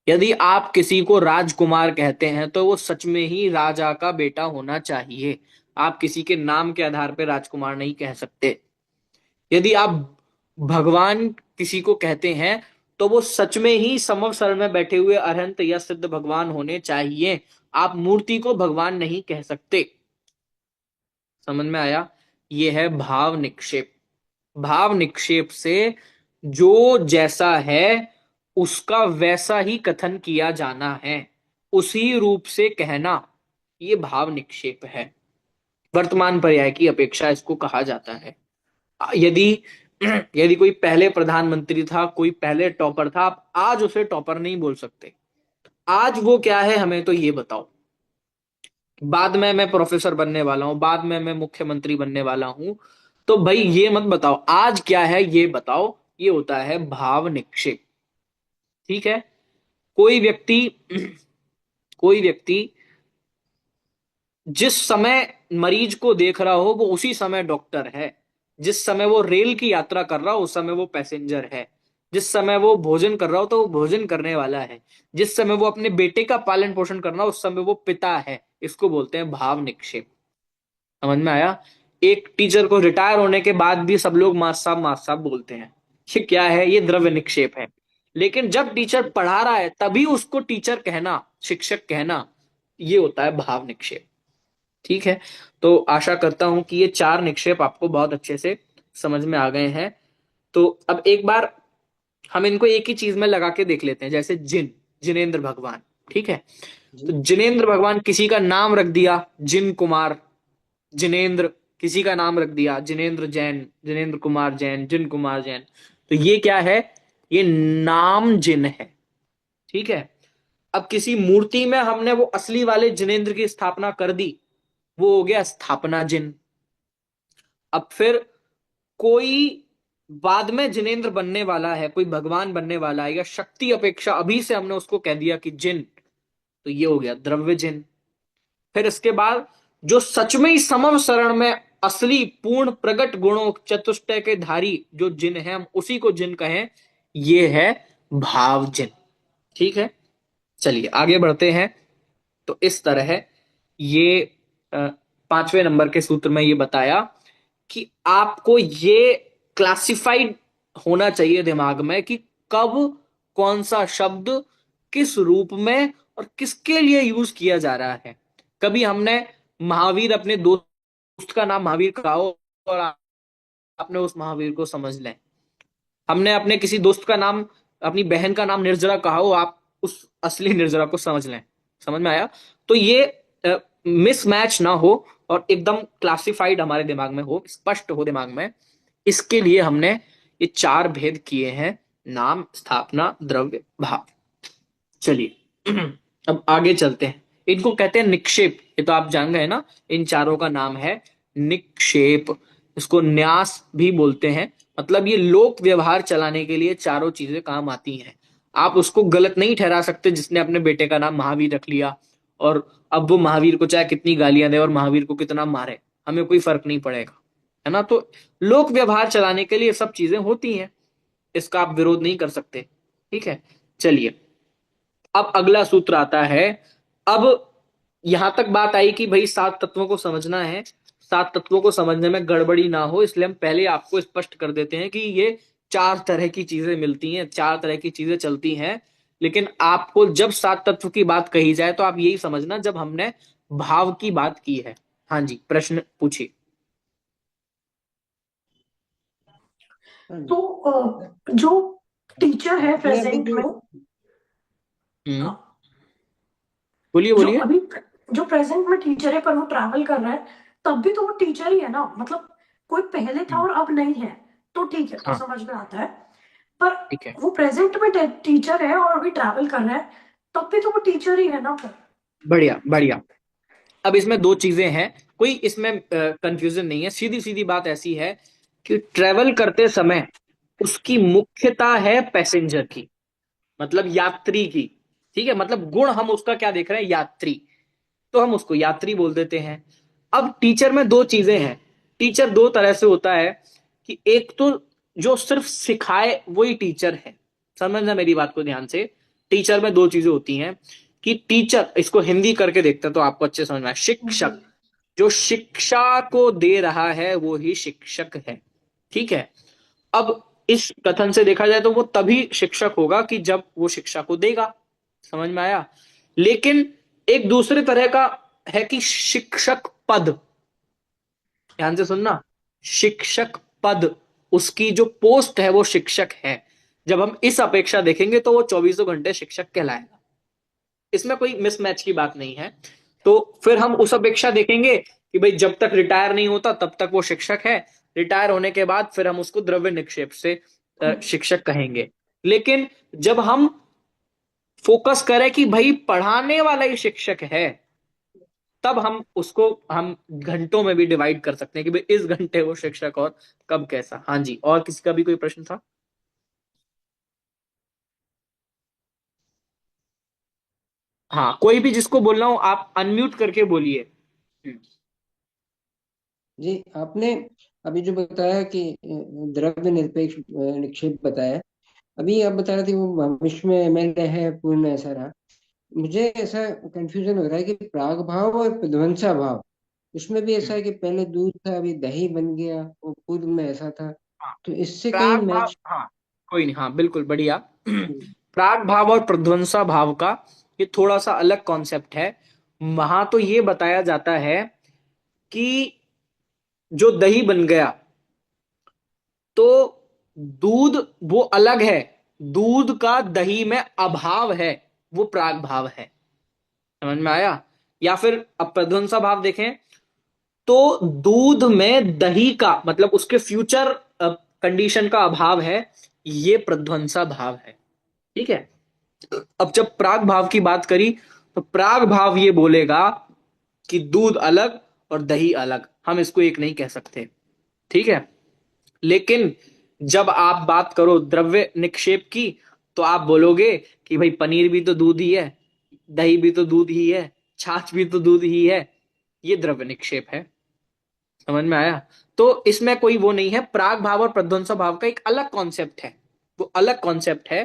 Speaker 1: यदि आप किसी को राजकुमार कहते हैं तो वो सच में ही राजा का बेटा होना चाहिए। आप किसी के नाम के आधार पर राजकुमार नहीं कह सकते। यदि आप भगवान किसी को कहते हैं तो वो सच में ही समवसर में बैठे हुए अरहंत या सिद्ध भगवान होने चाहिए। आप मूर्ति को भगवान नहीं कह सकते। समझ में आया? ये है भाव निक्षेप। भाव निक्षेप से जो जैसा है उसका वैसा ही कथन किया जाना है, उसी रूप से कहना, ये भाव निक्षेप है। वर्तमान पर्याय की अपेक्षा इसको कहा जाता है। यदि यदि कोई पहले प्रधानमंत्री था, कोई पहले टॉपर था, आप आज उसे टॉपर नहीं बोल सकते। आज वो क्या है हमें तो ये बताओ। बाद में मैं प्रोफेसर बनने वाला हूं, बाद में मैं मुख्यमंत्री बनने वाला हूं, तो भाई ये मत बताओ आज क्या है, ये बताओ। ये होता है भाव निक्षेप। ठीक है। कोई व्यक्ति कोई व्यक्ति जिस समय मरीज को देख रहा हो वो उसी समय डॉक्टर है। जिस समय वो रेल की यात्रा कर रहा हो उस समय वो पैसेंजर है। जिस समय वो भोजन कर रहा हो तो वो भोजन करने वाला है। जिस समय वो अपने बेटे का पालन पोषण कर रहा हो उस समय वो पिता है। इसको बोलते हैं भाव निक्षेप। समझ में आया। एक टीचर को रिटायर होने के बाद भी सब लोग मास्टर साहब बोलते हैं। ये क्या है? ये द्रव्य निक्षेप है। लेकिन जब टीचर पढ़ा रहा है तभी उसको टीचर कहना, शिक्षक कहना, ये होता है भाव निक्षेप। ठीक है। तो आशा करता हूं कि ये चार निक्षेप आपको बहुत अच्छे से समझ में आ गए हैं। तो अब एक बार हम इनको एक ही चीज में लगा के देख लेते हैं। जैसे जिनेंद्र भगवान। ठीक है।
Speaker 2: जी।
Speaker 1: तो जिनेंद्र भगवान, किसी का नाम रख दिया जिन कुमार, जिनेंद्र। किसी का नाम रख दिया जिनेंद्र जैन, जिनेंद्र कुमार जैन, जिन कुमार जैन। तो ये क्या है? ये नाम जिन है। ठीक है। अब किसी मूर्ति में हमने वो असली वाले जिनेंद्र की स्थापना कर दी, वो हो गया स्थापना जिन। अब फिर कोई बाद में जिनेंद्र बनने वाला है, कोई भगवान बनने वाला है, या शक्ति अपेक्षा अभी से हमने उसको कह दिया कि जिन, तो ये हो गया द्रव्य जिन। फिर इसके बाद जो सच में ही समव शरण में असली पूर्ण प्रगट गुणों चतुष्टय के धारी जो जिन है, हम उसी को जिन कहें, ये है भाव जिन। ठीक है। चलिए आगे बढ़ते हैं। तो इस तरह ये पांचवें नंबर के सूत्र में ये बताया कि आपको ये क्लासिफाइड होना चाहिए दिमाग में कि कब कौन सा शब्द किस रूप में और किसके लिए यूज किया जा रहा है। कभी हमने महावीर, अपने दोस्त का नाम महावीर कहा हो और आपने उस महावीर को समझ लें। हमने अपने किसी दोस्त का नाम, अपनी बहन का नाम निर्जरा कहा हो, आप उस असली निर्जरा को समझ लें। समझ में आया। तो ये मिसमैच ना हो और एकदम क्लासिफाइड हमारे दिमाग में हो, स्पष्ट हो दिमाग में, इसके लिए हमने ये चार भेद किए हैं: नाम, स्थापना, द्रव्य, भाव। चलिए अब आगे चलते हैं। इनको कहते हैं निक्षेप। ये तो आप जान गए ना। इन चारों का नाम है निक्षेप। इसको न्यास भी बोलते हैं। मतलब ये लोक व्यवहार चलाने के लिए चारों चीजें काम आती हैं। आप उसको गलत नहीं ठहरा सकते जिसने अपने बेटे का नाम महावीर रख लिया और अब वो महावीर को चाहे कितनी गालियां दे और महावीर को कितना मारे, हमें कोई फर्क नहीं पड़ेगा। है ना। तो लोक व्यवहार चलाने के लिए सब चीजें होती हैं, इसका आप विरोध नहीं कर सकते। ठीक है। चलिए अब अगला सूत्र आता है। अब यहां तक बात आई कि भाई सात तत्वों को समझना है। सात तत्वों को समझने में गड़बड़ी ना हो इसलिए हम पहले आपको स्पष्ट कर देते हैं कि ये चार तरह की चीजें मिलती हैं, चार तरह की चीजें चलती हैं। लेकिन आपको जब सात तत्व की बात कही जाए तो आप यही समझना जब हमने भाव की बात की है। हाँ जी, प्रश्न पूछिए।
Speaker 2: हाँ
Speaker 4: तो
Speaker 2: जी।
Speaker 4: जो टीचर है
Speaker 2: मैं अभी
Speaker 4: प्रेजेंट में,
Speaker 1: हम्म। बोलिए
Speaker 4: जो
Speaker 1: बोलिए।
Speaker 4: अभी जो प्रेजेंट में टीचर है पर वो ट्रैवल कर रहा है, तब भी तो वो टीचर ही है ना। मतलब कोई पहले था और अब नहीं है तो ठीक है, तो
Speaker 1: हाँ
Speaker 4: समझ में आता है। पर
Speaker 1: ठीक है।
Speaker 4: वो प्रेजेंट में टीचर है और अभी ट्रैवल कर रहा है, तब भी तो वो टीचर ही है ना फिर।
Speaker 1: बढ़िया बढ़िया। अब इसमें दो चीजें हैं, कोई इसमें कंफ्यूजन नहीं है। सीधी सीधी बात ऐसी है कि ट्रेवल करते समय उसकी मुख्यता है पैसेंजर की, मतलब यात्री की। ठीक है। मतलब गुण हम उसका क्या देख रहे हैं? यात्री। तो हम उसको यात्री बोल देते हैं। अब टीचर में दो चीजें हैं। टीचर दो तरह से होता है कि एक तो जो सिर्फ सिखाए वही टीचर है। समझना मेरी बात को ध्यान से। टीचर में दो चीजें होती हैं कि टीचर, इसको हिंदी करके देखते हैं तो आपको अच्छे समझ में आए। शिक्षक, जो शिक्षा को दे रहा है वो ही शिक्षक है। ठीक है। अब इस कथन से देखा जाए तो वो तभी शिक्षक होगा कि जब वो शिक्षा को देगा। समझ में आया। लेकिन एक दूसरे तरह का है कि शिक्षक पद, ध्यान से सुनना, शिक्षक पद, उसकी जो पोस्ट है वो शिक्षक है। जब हम इस अपेक्षा देखेंगे तो वो 24 घंटे शिक्षक कहलाएगा। इसमें कोई मिसमैच की बात नहीं है। तो फिर हम उस अपेक्षा देखेंगे कि भाई जब तक रिटायर नहीं होता तब तक वो शिक्षक है, रिटायर होने के बाद फिर हम उसको द्रव्य निक्षेप से शिक्षक कहेंगे। लेकिन जब हम फोकस करें कि भाई पढ़ाने वाला ही शिक्षक है, तब हम घंटों में भी डिवाइड कर सकते हैं कि भाई इस घंटे वो शिक्षक और कब कैसा। हाँ जी, और किसी का भी कोई प्रश्न था? हाँ, कोई भी जिसको बोलना हो आप अनम्यूट करके बोलिए।
Speaker 2: जी, आपने अभी जो बताया कि द्रव्य निरपेक्ष निक्षेप बताया, अभी आप बता रहे थे वो भविष्य में एमएलए है, पूर्ण ऐसा रहा। मुझे ऐसा कंफ्यूजन हो रहा है कि प्राग भाव और प्रध्वंसा भाव, उसमें भी ऐसा है कि पहले दूध था अभी दही बन गया, वो पूर्व में ऐसा था,
Speaker 1: हाँ,
Speaker 2: तो इससे कहीं
Speaker 1: प्राग भाव,
Speaker 2: मैच।
Speaker 1: हाँ कोई नहीं, हाँ बिल्कुल बढ़िया। प्राग भाव और प्रध्वंसा भाव का ये थोड़ा सा अलग कॉन्सेप्ट है। वहां तो ये बताया जाता है कि जो दही बन गया तो दूध वो अलग है, दूध का दही में अभाव है, वो प्राग भाव है। समझ में आया? या फिर अब प्रध्वंसा भाव देखें तो दूध में दही का मतलब उसके फ्यूचर कंडीशन का अभाव है, ये प्रध्वंसा भाव है। ठीक है। अब जब प्राग भाव की बात करी तो प्राग भाव ये बोलेगा कि दूध अलग और दही अलग, हम इसको एक नहीं कह सकते। ठीक है। लेकिन जब आप बात करो द्रव्य निक्षेप की तो आप बोलोगे कि भाई पनीर भी तो दूध ही है, दही भी तो दूध ही है, छाछ भी तो दूध ही है, ये द्रव्य निक्षेप है। समझ में आया? तो इसमें कोई वो नहीं है। प्राग भाव और प्रध्वंसा भाव का एक अलग कॉन्सेप्ट है, वो अलग कॉन्सेप्ट है।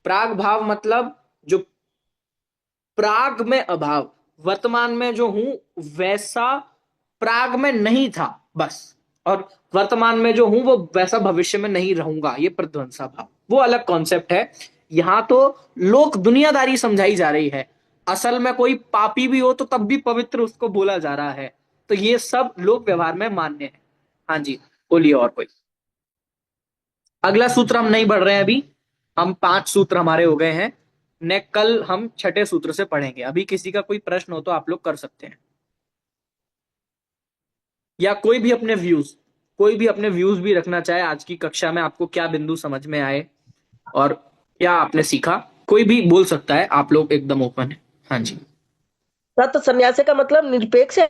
Speaker 1: प्राग भाव मतलब जो प्राग में अभाव, वर्तमान में जो हूं वैसा प्राग में नहीं था बस, और वर्तमान में जो हूं वो वैसा भविष्य में नहीं रहूंगा, ये प्रध्वंसा भाव, वो अलग कॉन्सेप्ट है। यहां तो लोक दुनियादारी समझाई जा रही है। असल में कोई पापी भी हो तो तब भी पवित्र उसको बोला जा रहा है। तो ये सब लोक व्यवहार में मान्य है। हाँ जी, बोलिए और कोई। अगला सूत्र हम नहीं बढ़ रहे हैं अभी, हम 5 सूत्र हमारे हो गए हैं। ने कल हम छठे सूत्र से पढ़ेंगे। अभी किसी का कोई प्रश्न हो तो आप लोग कर सकते हैं, या कोई भी अपने व्यूज भी रखना चाहे आज की कक्षा में, आपको क्या बिंदु समझ में आए और क्या आपने सीखा, कोई भी बोल सकता है, आप लोग एकदम ओपन है। हाँ जी।
Speaker 5: तत्व संन्यास का मतलब निरपेक्ष है।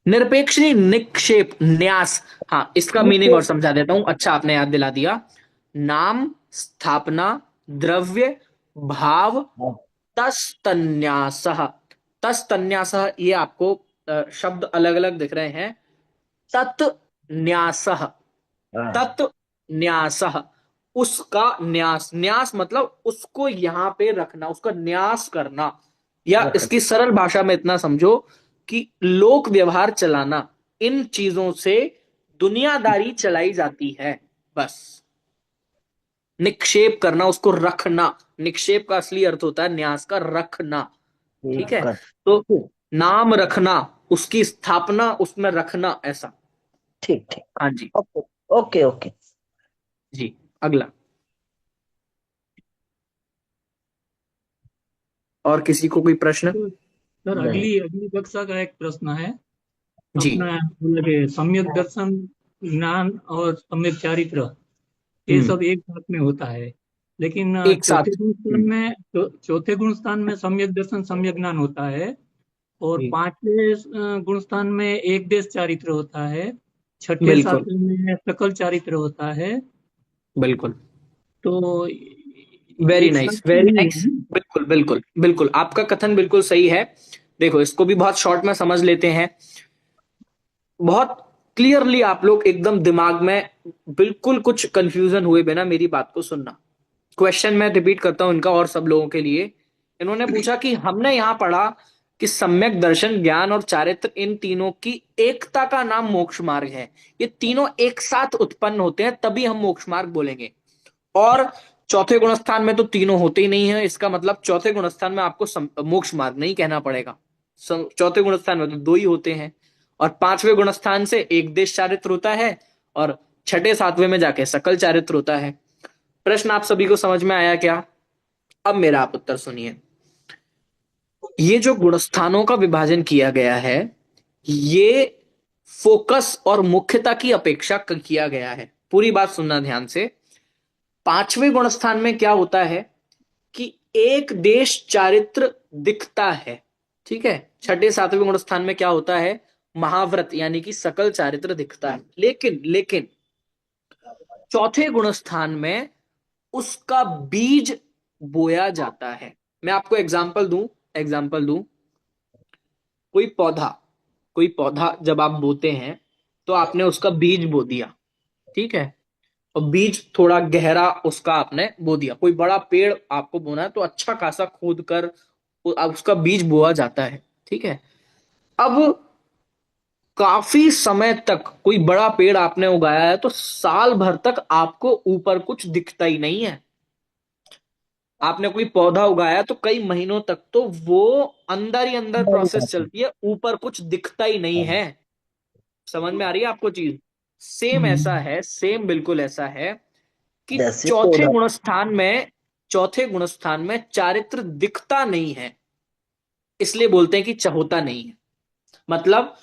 Speaker 1: निरपेक्ष नहीं, निक्षेप, न्यास। हाँ, इसका मीनिंग और समझा देता हूं, अच्छा आपने याद दिला दिया। नाम, स्थापना, द्रव्य, भाव, तस्तन्यासः। तस्तन्यासः ये आपको शब्द अलग अलग दिख रहे हैं। तत्न्यासः, तत्न्यासः, उसका न्यास, न्यास मतलब उसको यहां पे रखना, उसका न्यास करना। या इसकी सरल भाषा में इतना समझो कि लोक व्यवहार चलाना, इन चीजों से दुनियादारी चलाई जाती है बस। निक्षेप करना, उसको रखना, निक्षेप का असली अर्थ होता है न्यास का रखना। ठीक है। तो नाम रखना, उसकी स्थापना, उसमें रखना, ऐसा।
Speaker 5: ठीक ठीक।
Speaker 1: हाँ जी।
Speaker 5: Okay okay okay.
Speaker 1: जी, अगला। और किसी को कोई प्रश्न?
Speaker 6: तो सर अगली अगली कक्षा का एक प्रश्न है
Speaker 1: जी।
Speaker 6: अपना, मतलब कि सम्यक दर्शन, ज्ञान और सम्यक चारित्र, ये सब एक साथ में होता है। लेकिन
Speaker 1: एक साथ।
Speaker 6: चौथे गुण स्थान में सम्यक दर्शन सम्यक ज्ञान होता है, और
Speaker 1: जी,
Speaker 6: पांचवें गुण स्थान में एक देश चारित्र होता है, छठे
Speaker 1: बिल्कुल
Speaker 6: सातवें में सकल चारित्र होता है।
Speaker 1: बिल्कुल।
Speaker 6: तो
Speaker 1: वेरी
Speaker 6: एक साथ
Speaker 1: नाइस, वेरी
Speaker 6: नहीं
Speaker 1: नाइस।
Speaker 6: है।
Speaker 1: बिल्कुल बिल्कुल बिल्कुल, आपका कथन बिल्कुल सही है। देखो, इसको भी बहुत शॉर्ट में समझ लेते हैं। बहुत क्लियरली आप लोग एकदम दिमाग में बिल्कुल कुछ कंफ्यूजन हुए बिना मेरी बात को सुनना। क्वेश्चन मैं रिपीट करता हूं इनका और सब लोगों के लिए। इन्होंने पूछा कि हमने यहां पढ़ा कि सम्यक दर्शन, ज्ञान और चारित्र, इन तीनों की एकता का नाम मोक्ष मार्ग है। ये तीनों एक साथ उत्पन्न होते हैं तभी हम मोक्ष मार्ग बोलेंगे। और चौथे गुणस्थान में तो तीनों होते ही नहीं है, इसका मतलब चौथे गुणस्थान में आपको मोक्ष मार्ग नहीं कहना पड़ेगा। चौथे गुणस्थान में तो 2 ही होते हैं। और पांचवें गुणस्थान से एक देश चारित्र होता है और छठे सातवें में जाके सकल चारित्र होता है। प्रश्न आप सभी को समझ में आया क्या? अब मेरा आप उत्तर सुनिए। ये जो गुणस्थानों का विभाजन किया गया है, ये फोकस और मुख्यता की अपेक्षा किया गया है। पूरी बात सुनना ध्यान से। पांचवें गुणस्थान में क्या होता है कि एक देश चारित्र दिखता है, ठीक है। छठे सातवें गुणस्थान में क्या होता है? महाव्रत यानी कि सकल चारित्र दिखता है। लेकिन लेकिन चौथे गुणस्थान में उसका बीज बोया जाता है। मैं आपको एग्जाम्पल दूं। कोई पौधा कोई पौधा जब आप बोते हैं तो आपने उसका बीज बो दिया, ठीक है। और बीज थोड़ा गहरा उसका आपने बो दिया। कोई बड़ा पेड़ आपको बोना है तो अच्छा खासा खोद कर उसका बीज बोआ जाता है, ठीक है। अब काफी समय तक कोई बड़ा पेड़ आपने उगाया है तो साल भर तक आपको ऊपर कुछ दिखता ही नहीं है। आपने कोई पौधा उगाया तो कई महीनों तक तो वो अंदर ही अंदर प्रोसेस चलती है, ऊपर कुछ दिखता ही नहीं है। समझ में आ रही है आपको चीज? सेम बिल्कुल ऐसा है कि
Speaker 5: जैसे
Speaker 1: चौथे
Speaker 5: पौधा।
Speaker 1: गुणस्थान में चौथे गुणस्थान में चारित्र दिखता नहीं है, इसलिए बोलते हैं कि चहोता नहीं है। मतलब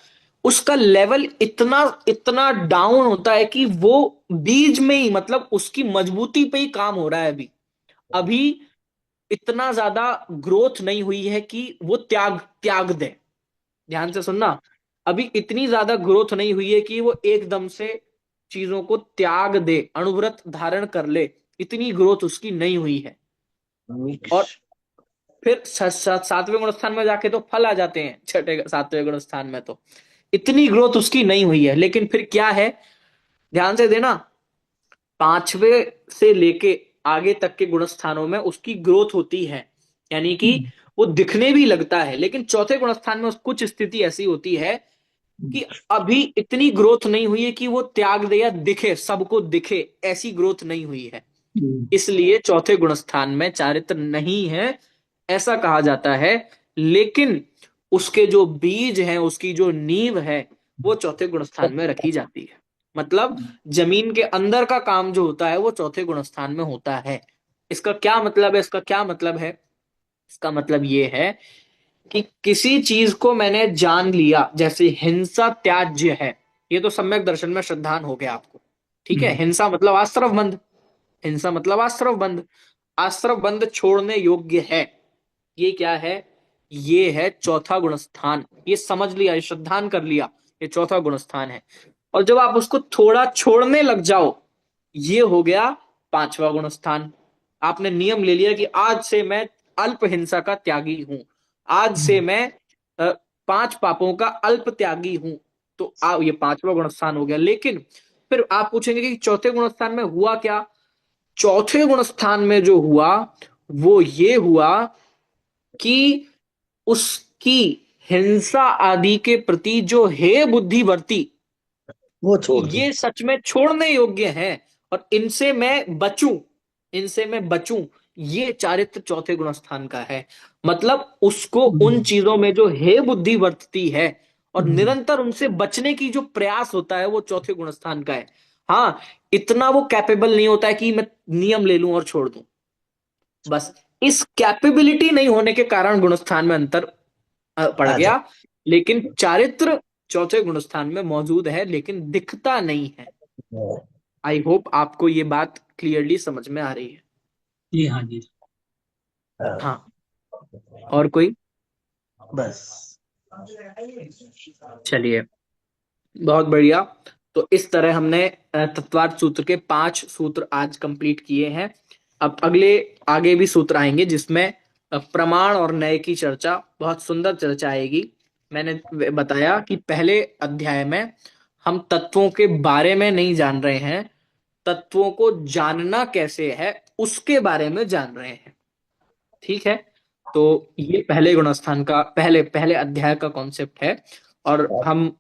Speaker 1: उसका लेवल इतना इतना डाउन होता है कि वो बीज में ही, मतलब उसकी मजबूती पे ही काम हो रहा है। अभी अभी इतना ज्यादा ग्रोथ नहीं हुई है कि वो त्याग त्याग दे। ध्यान से सुनना। अभी इतनी ज्यादा ग्रोथ नहीं हुई है कि वो एकदम से चीजों को त्याग दे, अणुव्रत धारण कर ले। इतनी ग्रोथ उसकी नहीं हुई है। और
Speaker 5: मिक्स।
Speaker 1: फिर सातवें गुणस्थान में जाके तो फल आ जाते हैं। छठे सातवें गुणस्थान में तो इतनी ग्रोथ उसकी नहीं हुई है। लेकिन फिर क्या है, ध्यान से देना। पांचवे से लेके आगे तक के गुणस्थानों में उसकी ग्रोथ होती है, यानी कि वो दिखने भी लगता है। लेकिन चौथे गुणस्थान में कुछ स्थिति ऐसी होती है कि अभी इतनी ग्रोथ नहीं हुई है कि वो त्याग दे या दिखे, सबको दिखे, ऐसी ग्रोथ नहीं हुई है। इसलिए चौथे गुणस्थान में चारित्र नहीं है, ऐसा कहा जाता है। लेकिन उसके जो बीज हैं, उसकी जो नींव है, वो चौथे गुणस्थान में रखी जाती है। मतलब जमीन के अंदर का काम जो होता है वो चौथे गुणस्थान में होता है। इसका क्या मतलब है? इसका मतलब ये है कि किसी चीज को मैंने जान लिया, जैसे हिंसा त्याज्य है, ये तो सम्यक दर्शन में श्रद्धान हो गया आपको, ठीक है। हिंसा मतलब आश्रव बंध। आश्रव बंध छोड़ने योग्य है। ये क्या है? ये है चौथा गुणस्थान। ये समझ लिया, ये श्रद्धान कर लिया, ये चौथा गुणस्थान है। और जब आप उसको थोड़ा छोड़ने लग जाओ, ये हो गया पांचवा गुणस्थान। आपने नियम ले लिया कि आज से मैं अल्प हिंसा का त्यागी हूं, आज से मैं अ, पांच पापों का अल्प त्यागी हूं। तो ये पांचवा गुणस्थान हो गया। लेकिन फिर आप पूछेंगे कि चौथे गुणस्थान में हुआ क्या? चौथे गुणस्थान में जो हुआ वो ये हुआ कि उसकी हिंसा आदि के प्रति जो हे बुद्धि वर्ती,
Speaker 5: वो छोड़ दी।
Speaker 1: ये सच में छोड़ने योग्य है और इनसे मैं बचूं, ये चारित्र चौथे गुणस्थान का है। मतलब उसको उन चीजों में जो हे बुद्धि वर्तती है और निरंतर उनसे बचने की जो प्रयास होता है, वो चौथे गुणस्थान का है। हाँ, इतना वो कैपेबल नहीं होता है कि मैं नियम ले लूं और छोड़ दूं। बस इस कैपेबिलिटी नहीं होने के कारण गुणस्थान में अंतर पड़
Speaker 5: आ
Speaker 1: गया। लेकिन चारित्र चौथे गुणस्थान में मौजूद है, लेकिन दिखता नहीं है।
Speaker 5: जाए।
Speaker 1: आई होप आपको ये बात क्लियरली समझ में आ रही है।
Speaker 6: जी हाँ जी।
Speaker 1: हाँ, और कोई?
Speaker 5: बस।
Speaker 1: चलिए, बहुत बढ़िया। तो इस तरह हमने तत्वार्थ सूत्र के 5 सूत्र आज कंप्लीट किए हैं। अब आगे भी सूत्र आएंगे जिसमें प्रमाण और न्याय की चर्चा, बहुत सुंदर चर्चा आएगी। मैंने बताया कि पहले अध्याय में हम तत्वों के बारे में नहीं जान रहे हैं, तत्वों को जानना कैसे है उसके बारे में जान रहे हैं, ठीक है। तो ये पहले गुणस्थान का पहले पहले अध्याय का कॉन्सेप्ट है और हम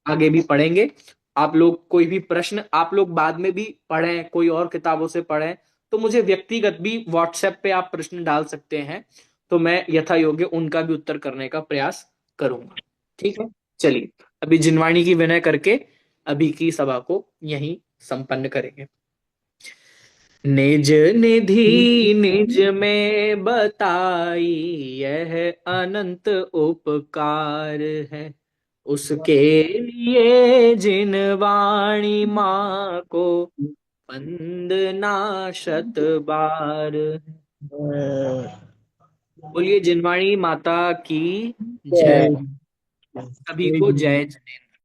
Speaker 1: आगे भी पढ़ेंगे। आप लोग कोई भी प्रश्न आप लोग बाद में भी पढ़ें, कोई और किताबों से पढ़ें, तो मुझे व्यक्तिगत भी व्हाट्सएप पे आप प्रश्न डाल सकते हैं, तो मैं यथा योग्य उनका भी उत्तर करने का प्रयास करूंगा, ठीक है। चलिए, अभी जिनवाणी की विनय करके अभी की सभा को यहीं संपन्न करेंगे। निज निधि निज में बताई यह अनंत उपकार है, उसके लिए जिन वाणी माँ को वंदना शत बार। बोलिए जिनवाणी माता की जय। सभी को जय जनेन्द्र।